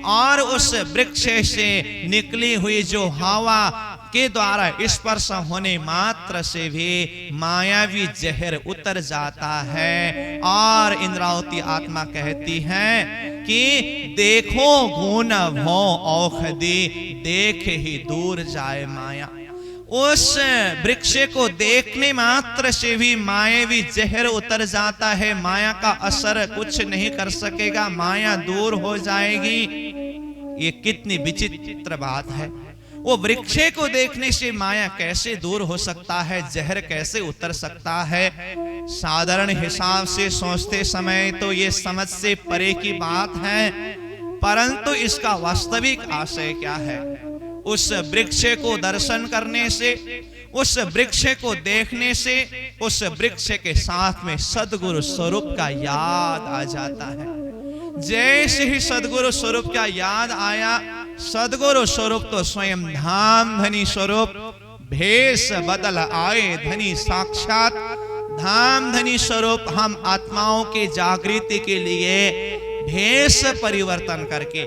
और उस वृक्ष से निकली हुई जो हवा के द्वारा स्पर्श होने मात्र से भी मायावी जहर उतर जाता है। और इंद्रावती आत्मा कहती है कि देखो गुण भो औषधि, देख ही दूर जाए माया। उस वृक्ष को देखने मात्र से भी मायावी जहर उतर जाता है। माया का असर कुछ नहीं कर सकेगा, माया दूर हो जाएगी। ये कितनी विचित्र बात है। वो वृक्ष को देखने से माया कैसे दूर हो सकता है, जहर कैसे उतर सकता है? साधारण हिसाब से सोचते समय तो ये समझ से परे की बात है, परंतु इसका वास्तविक आशय क्या है? उस वृक्ष को दर्शन करने से, उस वृक्ष को देखने से, उस वृक्ष के साथ में सदगुरु स्वरूप का याद आ जाता है। जैसे ही सदगुरु स्वरूप का याद आया, सदगुरु स्वरूप तो स्वयं धाम धनी स्वरूप, भेष बदल आए धनी साक्षात। धाम धनी स्वरूप हम आत्माओं के जागृति के लिए भेष परिवर्तन करके,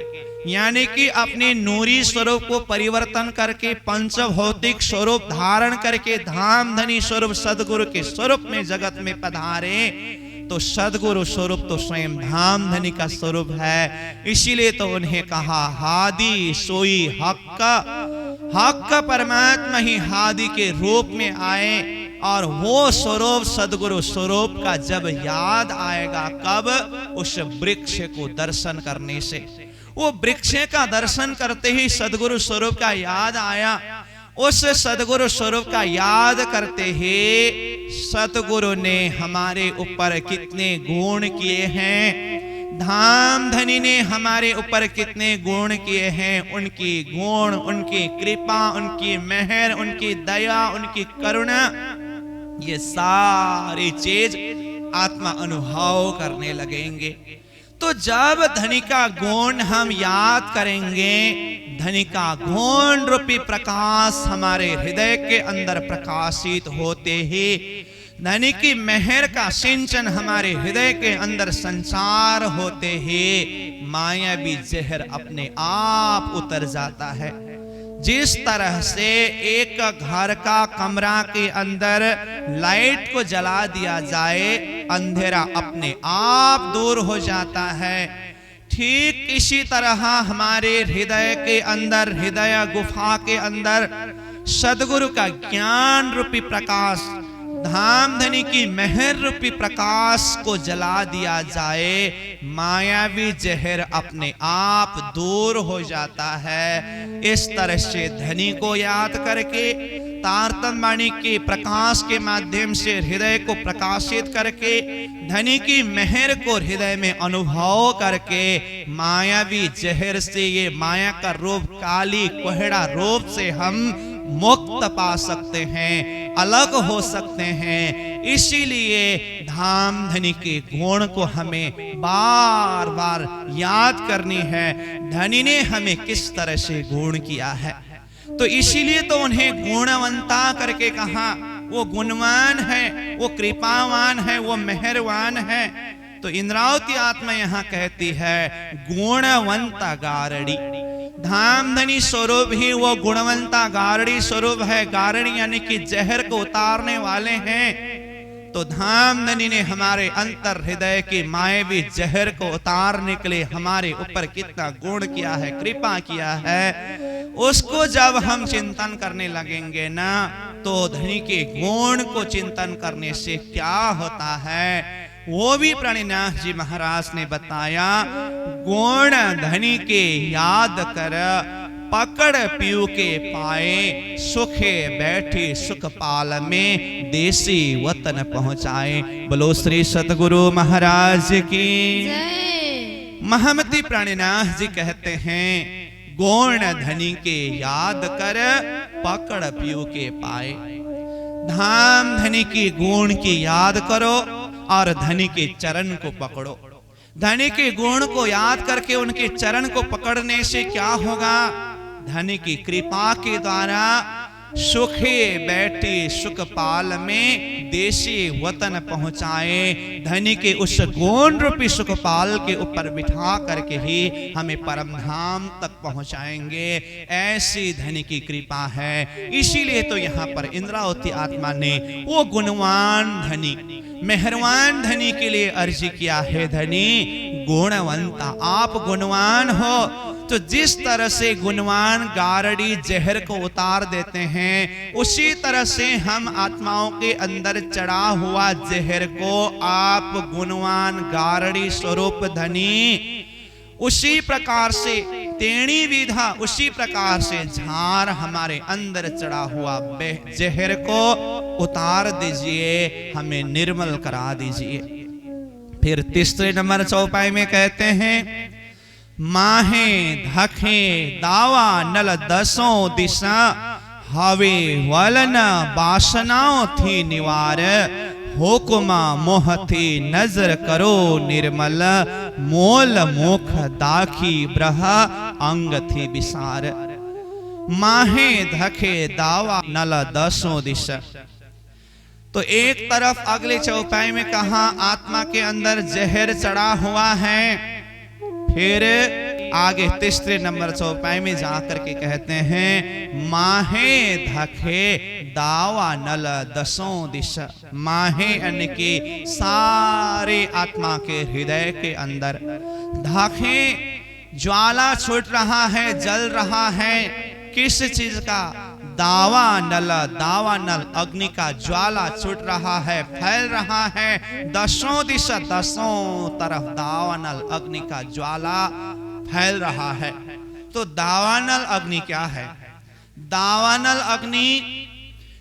यानी कि अपने नूरी स्वरूप को परिवर्तन करके, पंचभौतिक स्वरूप धारण करके धाम धनी स्वरूप सदगुरु के स्वरूप में जगत में पधारे। तो सदगुरु स्वरूप तो स्वयं धाम धनी का स्वरूप है। इसीलिए तो उन्हें कहा हादी सोई हक। हक परमात्मा ही हादी के रूप में आए। और वो स्वरूप सदगुरु स्वरूप का जब याद आएगा, कब? उस वृक्ष को दर्शन करने से। वो वृक्ष का दर्शन करते ही सदगुरु स्वरूप का याद आया। उस सदगुरु स्वरूप का याद करते ही सतगुरु ने हमारे ऊपर कितने गुण किए हैं, धाम धनी ने हमारे ऊपर कितने गुण किए हैं। उनकी गुण, उनकी कृपा, उनकी मेहर, उनकी दया, उनकी करुणा, ये सारी चीज आत्मा अनुभव करने लगेंगे। तो जब धनी का गुण हम याद करेंगे, धनी का गुण रूपी प्रकाश हमारे हृदय के अंदर प्रकाशित होते ही, धनी की मेहर का सिंचन हमारे हृदय के अंदर संचार होते ही मायावी जहर अपने आप उतर जाता है। जिस तरह से एक घर का कमरा के अंदर लाइट को जला दिया जाए, अंधेरा अपने आप दूर हो जाता है, ठीक इसी तरह हमारे हृदय के अंदर, हृदय गुफा के अंदर सदगुरु का ज्ञान रूपी प्रकाश, धाम धनी की मेहर रूपी प्रकाश को जला दिया जाए, मायावी जहर अपने आप दूर हो जाता है। इस तरह से धनी को याद करके, तारतम्य वाणी के प्रकाश के माध्यम से हृदय को प्रकाशित करके, धनी की मेहर को हृदय में अनुभव करके, मायावी जहर से, ये माया का रूप, काली कोहड़ा रूप से हम मुक्त पा सकते हैं, अलग हो सकते हैं। इसीलिए धाम धनी के गुण को हमें बार बार याद करनी है। धनी ने हमें किस तरह से गुण किया है। तो इसीलिए तो उन्हें गुणवंता करके कहा। वो गुणवान है, वो कृपावान है, वो मेहरवान है। तो इंद्रावती आत्मा यहाँ कहती है गुणवंता गारड़ी। धामधनी स्वरूप ही वो गुणवंता गारड़ी स्वरूप है। गारड़ी यानी कि जहर को उतारने वाले हैं। तो धामधनी ने हमारे अंतर हृदय की मायावी जहर को उतारने के लिए हमारे ऊपर कितना गुण किया है, कृपा किया है। उसको जब हम चिंतन करने लगेंगे ना, तो धनी के गुण को चिंतन करने से क्या होता है वो भी प्राणिनाथ जी महाराज ने बताया। गुण धनी के याद कर पकड़ पीऊ के पाए, सुखे बैठी सुखपाल में देसी वतन पहुंचाए। बोलो श्री सतगुरु महाराज की महमती। प्राणिनाथ जी कहते हैं गुण धनी के याद कर पकड़ पीऊ के पाए। धाम धनी की गुण की याद करो और धनी के चरण को पकड़ो। धनी के गुण को याद करके उनके चरण को पकड़ने से क्या होगा? धनी की कृपा के द्वारा सुखे बैठे सुखपाल में देशी वतन पहुंचाए। धनी के उस गुण रूपी सुखपाल के ऊपर बिठा करके ही हमें परम धाम तक पहुंचाएंगे। ऐसी धनी की कृपा है। इसीलिए तो यहाँ पर इंद्रावती आत्मा ने वो गुणवान धनी, मेहरवान धनी के लिए अर्जी किया है। धनी गुणवंता, आप गुणवान हो तो जिस तरह से गुणवान गारड़ी जहर को उतार देते हैं, उसी तरह से हम आत्माओं के अंदर चढ़ा हुआ जहर को आप गुणवान गारड़ी स्वरूप धनी उसी प्रकार से तेणी विधा, उसी प्रकार से झार हमारे अंदर चढ़ा हुआ जहर को उतार दीजिए, हमें निर्मल करा दीजिए। फिर तीसरे नंबर चौपाई में कहते हैं माहे धखे दावा नल दसों दिशा, हवे वलन वासनाओं थी निवार, हुक्मा मोह थी नजर करो निर्मल, मोल मोख दाखी ब्रह अंग थी विसार। माहे धखे दावा नल दसों दिशा। तो एक तरफ अगले चौपाई में कहा आत्मा के अंदर जहर चढ़ा हुआ है। फिर आगे तीसरे नंबर चौपाई में जाकर के कहते हैं माहे धखे दावा नल दसों दिशा। माहे यानी कि सारे आत्मा के हृदय के अंदर धखे ज्वाला छूट रहा है, जल रहा है। किस चीज का? दावा नल अग्नि का ज्वाला छूट रहा है, फैल रहा है दसों दिशा, दसों तरफ दावानल अग्नि का ज्वाला फैल रहा है। तो दावानल अग्नि क्या है? दावानल अग्नि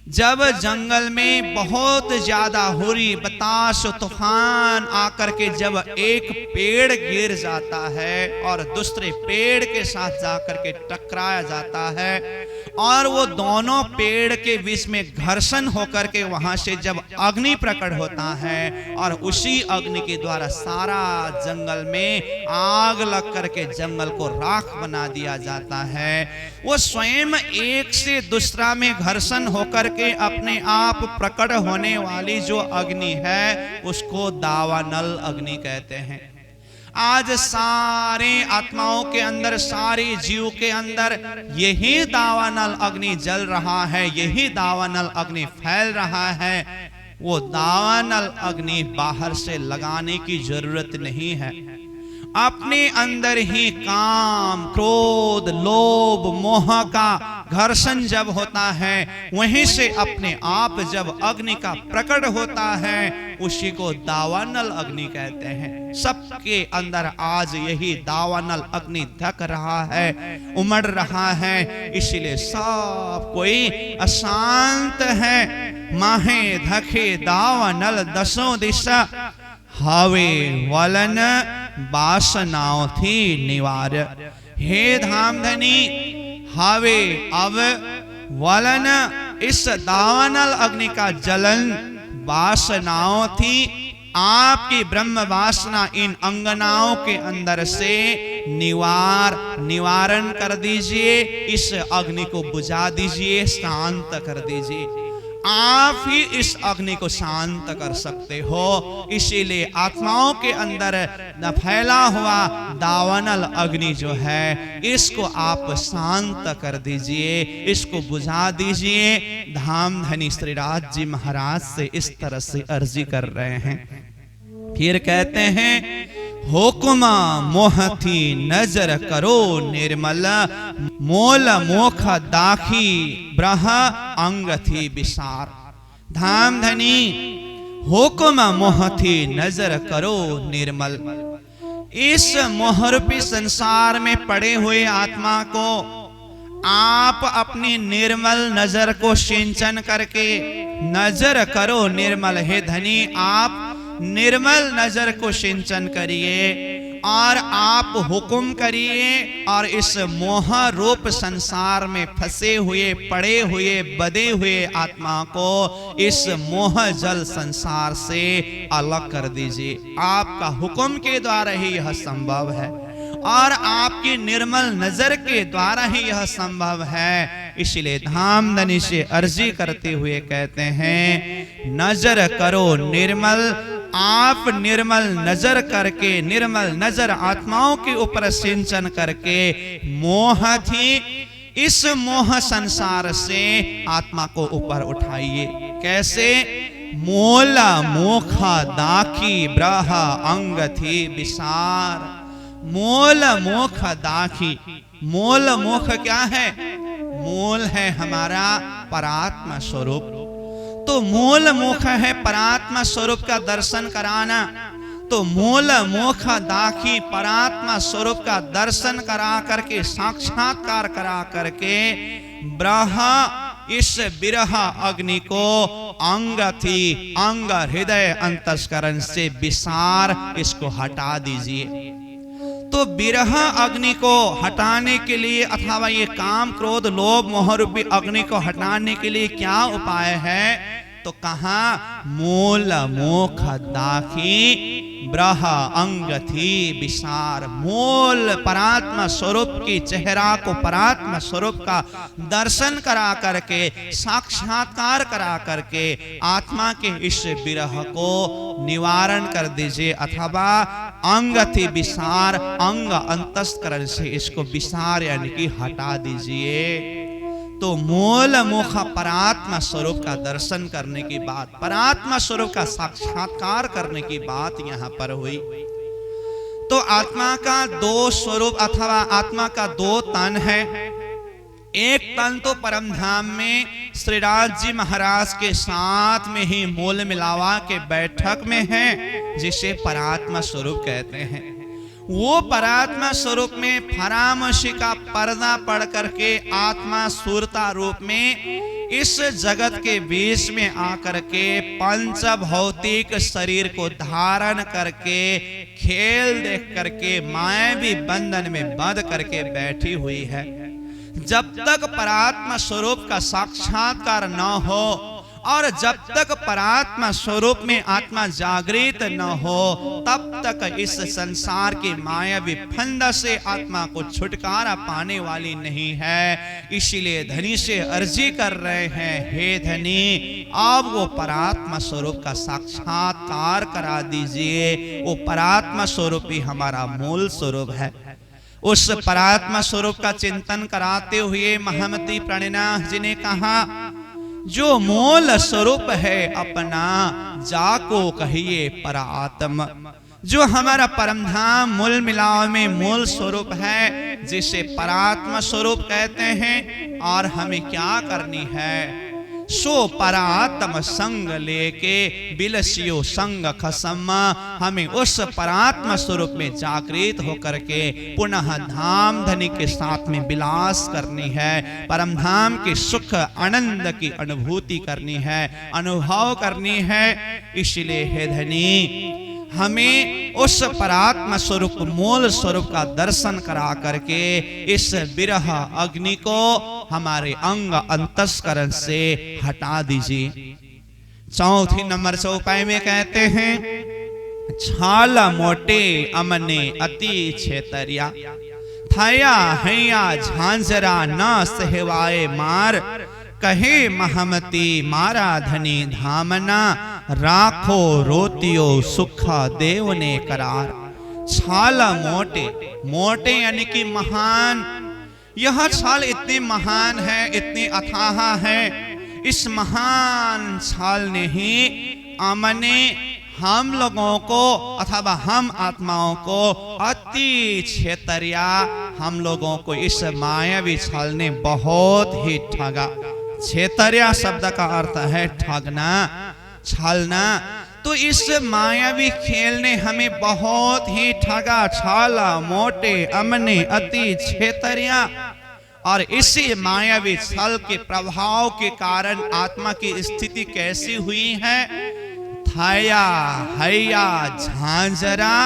जब जंगल में बहुत ज्यादा हुरी बताश तूफान आकर के जब एक पेड़ गिर जाता है और दूसरे पेड़ के साथ जाकर के टकराया जाता है और वो दोनों पेड़ के बीच में घर्षण होकर के वहां से जब अग्नि प्रकट होता है और उसी अग्नि के द्वारा सारा जंगल में आग लग करके जंगल को राख बना दिया जाता है। वो स्वयं एक से दूसरा में घर्षण होकर के अपने आप प्रकट होने वाली जो अग्नि है उसको दावानल अग्नि कहते हैं। आज सारे आत्माओं के अंदर, सारे जीव के अंदर यही दावानल अग्नि जल रहा है, यही दावानल अग्नि फैल रहा है। वो दावानल अग्नि बाहर से लगाने की जरूरत नहीं है। अपने अंदर ही काम, क्रोध, लोभ, मोह का घर्षण जब होता है वहीं से अपने आप जब अग्नि का प्रकट होता है उसी को दावानल अग्नि कहते हैं। सबके अंदर आज यही दावानल अग्नि धक रहा है, उमड़ रहा है, इसीलिए सब कोई अशांत है। माहे धके दावानल दसों दिशा, हवे वलन वासनाओं थी निवार। हे धामधनी, हवे अब वलन, इस दावानल अग्नि का जलन वासनाओं थी। आपकी ब्रह्म वासना इन अंगनाओं के अंदर से निवारण कर दीजिए, इस अग्नि को बुझा दीजिए, शांत कर दीजिए। आप ही इस अग्नि को शांत कर सकते हो। इसीलिए आत्माओं के अंदर न फैला हुआ दावानल अग्नि जो है, इसको आप शांत कर दीजिए, इसको बुझा दीजिए। धामधनी श्रीराज जी महाराज से इस तरह से अर्जी कर रहे हैं। फिर कहते हैं, हुक्मा मोहती नजर करो निर्मल, मोल मोख दाखी ब्रह अंग थी विसार। धामधनी हुक्म मोहती नजर करो निर्मल। इस मोहरूपी संसार में पड़े हुए आत्मा को आप अपनी निर्मल नजर को सिंचन करके, नजर करो निर्मल, हे धनी आप निर्मल नजर को सिंचन करिए और आप हुक्म करिए और इस मोह रूप संसार में फंसे हुए, पड़े हुए, बदे हुए आत्मा को इस मोह जल संसार से अलग कर दीजिए। आपका हुक्म के द्वारा ही यह संभव है और आपकी निर्मल नजर के द्वारा ही यह संभव है। इसलिए धामधनी से अर्जी करते हुए कहते हैं, नजर करो निर्मल, आप निर्मल नजर करके, निर्मल नजर आत्माओं के ऊपर सिंचन करके मोह थी, इस मोह संसार से आत्मा को ऊपर उठाइए। कैसे? मोला मोखा दाखी ब्रह अंग थी विसार। मोल मोख दाखी, मोल मोख क्या है? मोल है हमारा परात्मा स्वरूप। तो मूल मोख है परात्मा स्वरूप का दर्शन कराना। तो मूल मोख दाखी, परात्मा स्वरूप का दर्शन करा करके, साक्षात्कार करा करके ब्रह्म, इस विरह अग्नि को अंग थी, अंग हृदय अंतस्करण से विसार, इसको हटा दीजिए। तो विरह अग्नि को हटाने के लिए अथवा ये काम क्रोध लोभ मोह रूपी अग्नि को हटाने के लिए क्या उपाय है? तो कहा, मूल मोख दाखी ब्रह अंग थी विसार। मूल परात्मा स्वरूप की चेहरा को, परात्मा स्वरूप का दर्शन करा करके, साक्षात्कार करा करके आत्मा के इस विरह को निवारण कर दीजिए। अथवा अंग थी विसार, अंग अंतस्करण से इसको विसार यानी कि हटा दीजिए। तो मूल मुख परात्मा स्वरूप का दर्शन करने की बात, परात्मा स्वरूप का साक्षात्कार करने की बात यहाँ पर हुई। तो आत्मा का दो स्वरूप अथवा आत्मा का दो तन है। एक तन तो परम धाम में श्रीराज जी महाराज के साथ में ही मूल मिलावा के बैठक में है, जिसे परात्मा स्वरूप कहते हैं। वो परात्मा स्वरूप में फरामशी का पर्दा पड़ करके आत्मा सूरता रूप में इस जगत के बीच में आकर के पंच भौतिक शरीर को धारण करके, खेल देख करके मायावी बंधन में बंध करके बैठी हुई है। जब तक परात्मा स्वरूप का साक्षात्कार न हो और जब तक परात्मा स्वरूप में आत्मा जागृत न हो, तब तक इस संसार की मायावी फंद से आत्मा को छुटकारा पाने वाली नहीं है। इसीलिए धनी से अर्जी कर रहे हैं, हे धनी अब वो परात्मा स्वरूप का साक्षात्कार करा दीजिए। वो परात्मा स्वरूप ही हमारा मूल स्वरूप है। उस परात्मा स्वरूप का चिंतन कराते हुए महामती प्रणिनाथ जी ने कहा, जो मूल स्वरूप है अपना जाको कहिए परात्म। जो हमारा परम धाम मूल मिलाव में मूल स्वरूप है, जिसे परात्मा स्वरूप कहते हैं। और हमें क्या करनी है? सो परात्म संग लेके बिलसियो संग खसम। हमें उस परात्मा स्वरूप में जागृत होकर के पुनः धाम धनी के साथ में विलास करनी है। परम धाम के सुख आनंद की अनुभूति करनी है, अनुभव करनी है। इसलिए हे धनी हमें उस परात्मा स्वरूप मूल स्वरूप का दर्शन करा करके इस विरह अग्नि को हमारे अंग अंतस्करण से हटा दीजिए। चौथी नंबर चौपाई में कहते हैं, छाल मोटे अमने अति छेतरिया, थया हैया झांझरा न सहवाए मार, कहे महमती मारा धनी धामना, राखो रोतियो सुखा देव ने करार। छाल मोटे, मोटे यानी कि महान, यह छाल इतनी महान है, इतनी अथाह है, इस महान छाल ने ही अमने हम लोगों को अथवा हम आत्माओं को अति छेतरिया, हम लोगों को इस मायावी छाल ने बहुत ही ठगा। छेतरिया शब्द का अर्थ है ठगना, छलना। तो इस मायावी खेल ने हमें बहुत ही ठगा। छाला मोटे अमने अति छेतरिया। और इसी मायावी छल के प्रभाव के कारण आत्मा की स्थिति कैसी हुई है? थया हैया झांझरा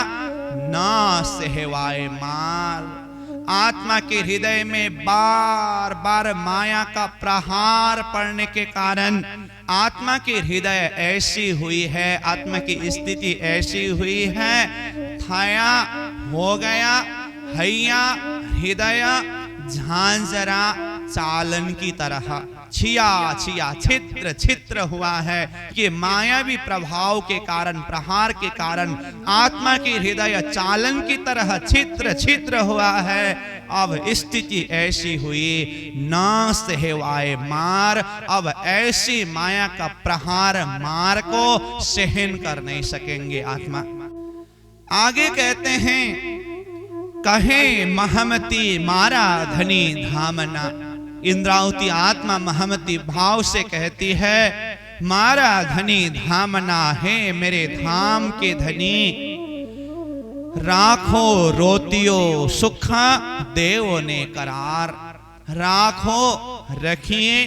ना सहवाए मार। आत्मा के हृदय में बार बार माया का प्रहार पड़ने के कारण आत्मा की हृदय ऐसी हुई है, आत्मा की स्थिति ऐसी हुई है। थया हो गया, हैया हृदय, झांझरा चालन की तरह, छिया छिया छित्र छित्र हुआ है। ये मायावी प्रभाव के कारण, प्रहार के कारण आत्मा की हृदय चालन की तरह छित्र छित्र हुआ है। अब स्थिति ऐसी हुई, ना सहवाए मार। अब ऐसी माया का प्रहार, मार को सहन कर नहीं सकेंगे आत्मा। आगे कहते हैं, कहे महमती मारा धनी धामना। इंद्रावती आत्मा महमती भाव से कहती है, मारा धनी धामना है मेरे धाम के धनी। राखो रोतियो सुखा देव ने करार। राखो रखिए,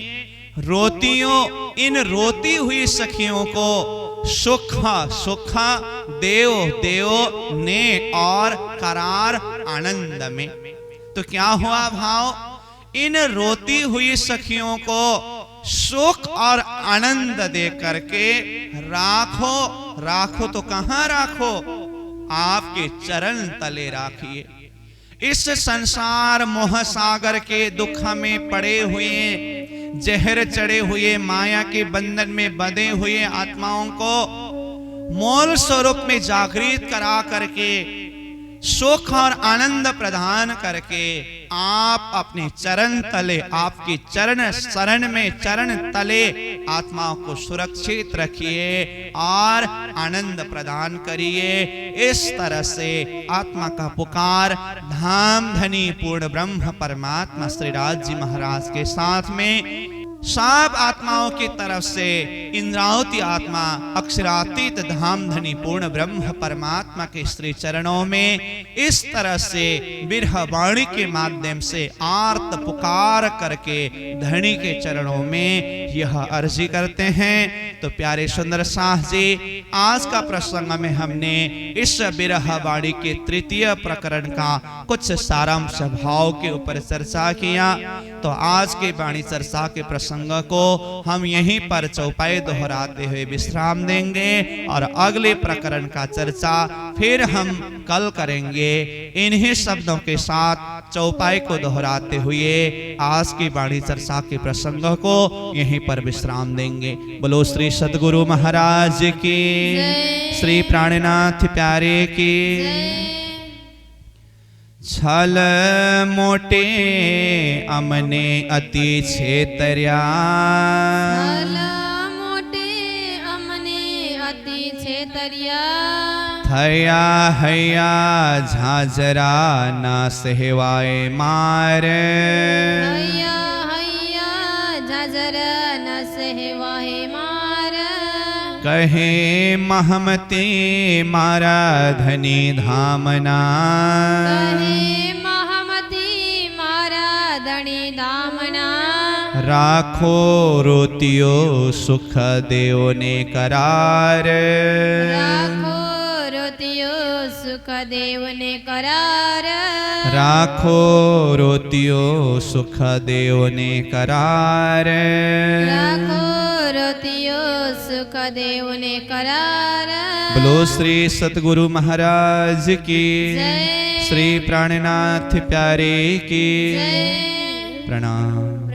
रोतियों इन रोती हुई सखियों को, सुखा सुखा देव देव ने और करार आनंद में। तो क्या हुआ भाव? इन रोती हुई सखियों को सुख और आनंद दे करके राखो। राखो तो कहां राखो? आपके चरण तले राखिए। इस संसार मोह सागर के दुख में पड़े हुए, जहर चढ़े हुए, माया के बंधन में बंधे हुए आत्माओं को मूल स्वरूप में जागृत करा करके, सुख और आनंद प्रदान करके आप अपने चरण तले, आपकी चरण शरण में, चरण तले आत्माओं को सुरक्षित रखिए और आनंद प्रदान करिए। इस तरह से आत्मा का पुकार धाम धनी पूर्ण ब्रह्म परमात्मा श्री राज जी महाराज के साथ में सब आत्माओं की तरफ से इंद्रावती आत्मा अक्षरातीत धाम धनी पूर्ण ब्रह्म परमात्मा के श्री चरणों में इस तरह से बिरह वाणी के माध्यम से आर्त पुकार करके धनी के चरणों में यह अर्जी करते हैं। तो प्यारे सुंदर शाह जी, आज का प्रसंग में हमने इस बिरह वाणी के तृतीय प्रकरण का कुछ सारांश भाव के ऊपर चर्चा किया। तो आज के वाणी चर्चा के प्रसंग को हम यहीं पर चौपाई दोहराते हुए विश्राम देंगे और अगले प्रकरण का चर्चा फिर हम कल करेंगे। इन्हीं शब्दों के साथ चौपाई को दोहराते हुए आज की वाणी चर्चा के प्रसंग को यहीं पर विश्राम देंगे। बोलो श्री सद्गुरु महाराज की, श्री प्राणनाथ प्यारे की। छल मोटे अमने अति छेतरिया। छल मोटे अमने अति छेतरिया। थया हैया झांझरा ना सहवाए मार। हैया हैया झांझरा न सहवाए मार। कहे महमती मारा धनी धामना। कहे महमती मारा धनी धामना। राखो रोतियो सुख देव ने करार। राखो रोतियो सुख देव ने करार। राखो रोतियो सुख देव ने करार। राखो रोतियो सुख देव ने करार। बोलो श्री सतगुरु महाराज की, जय। श्री प्राणनाथ प्यारे की जय। प्रणाम।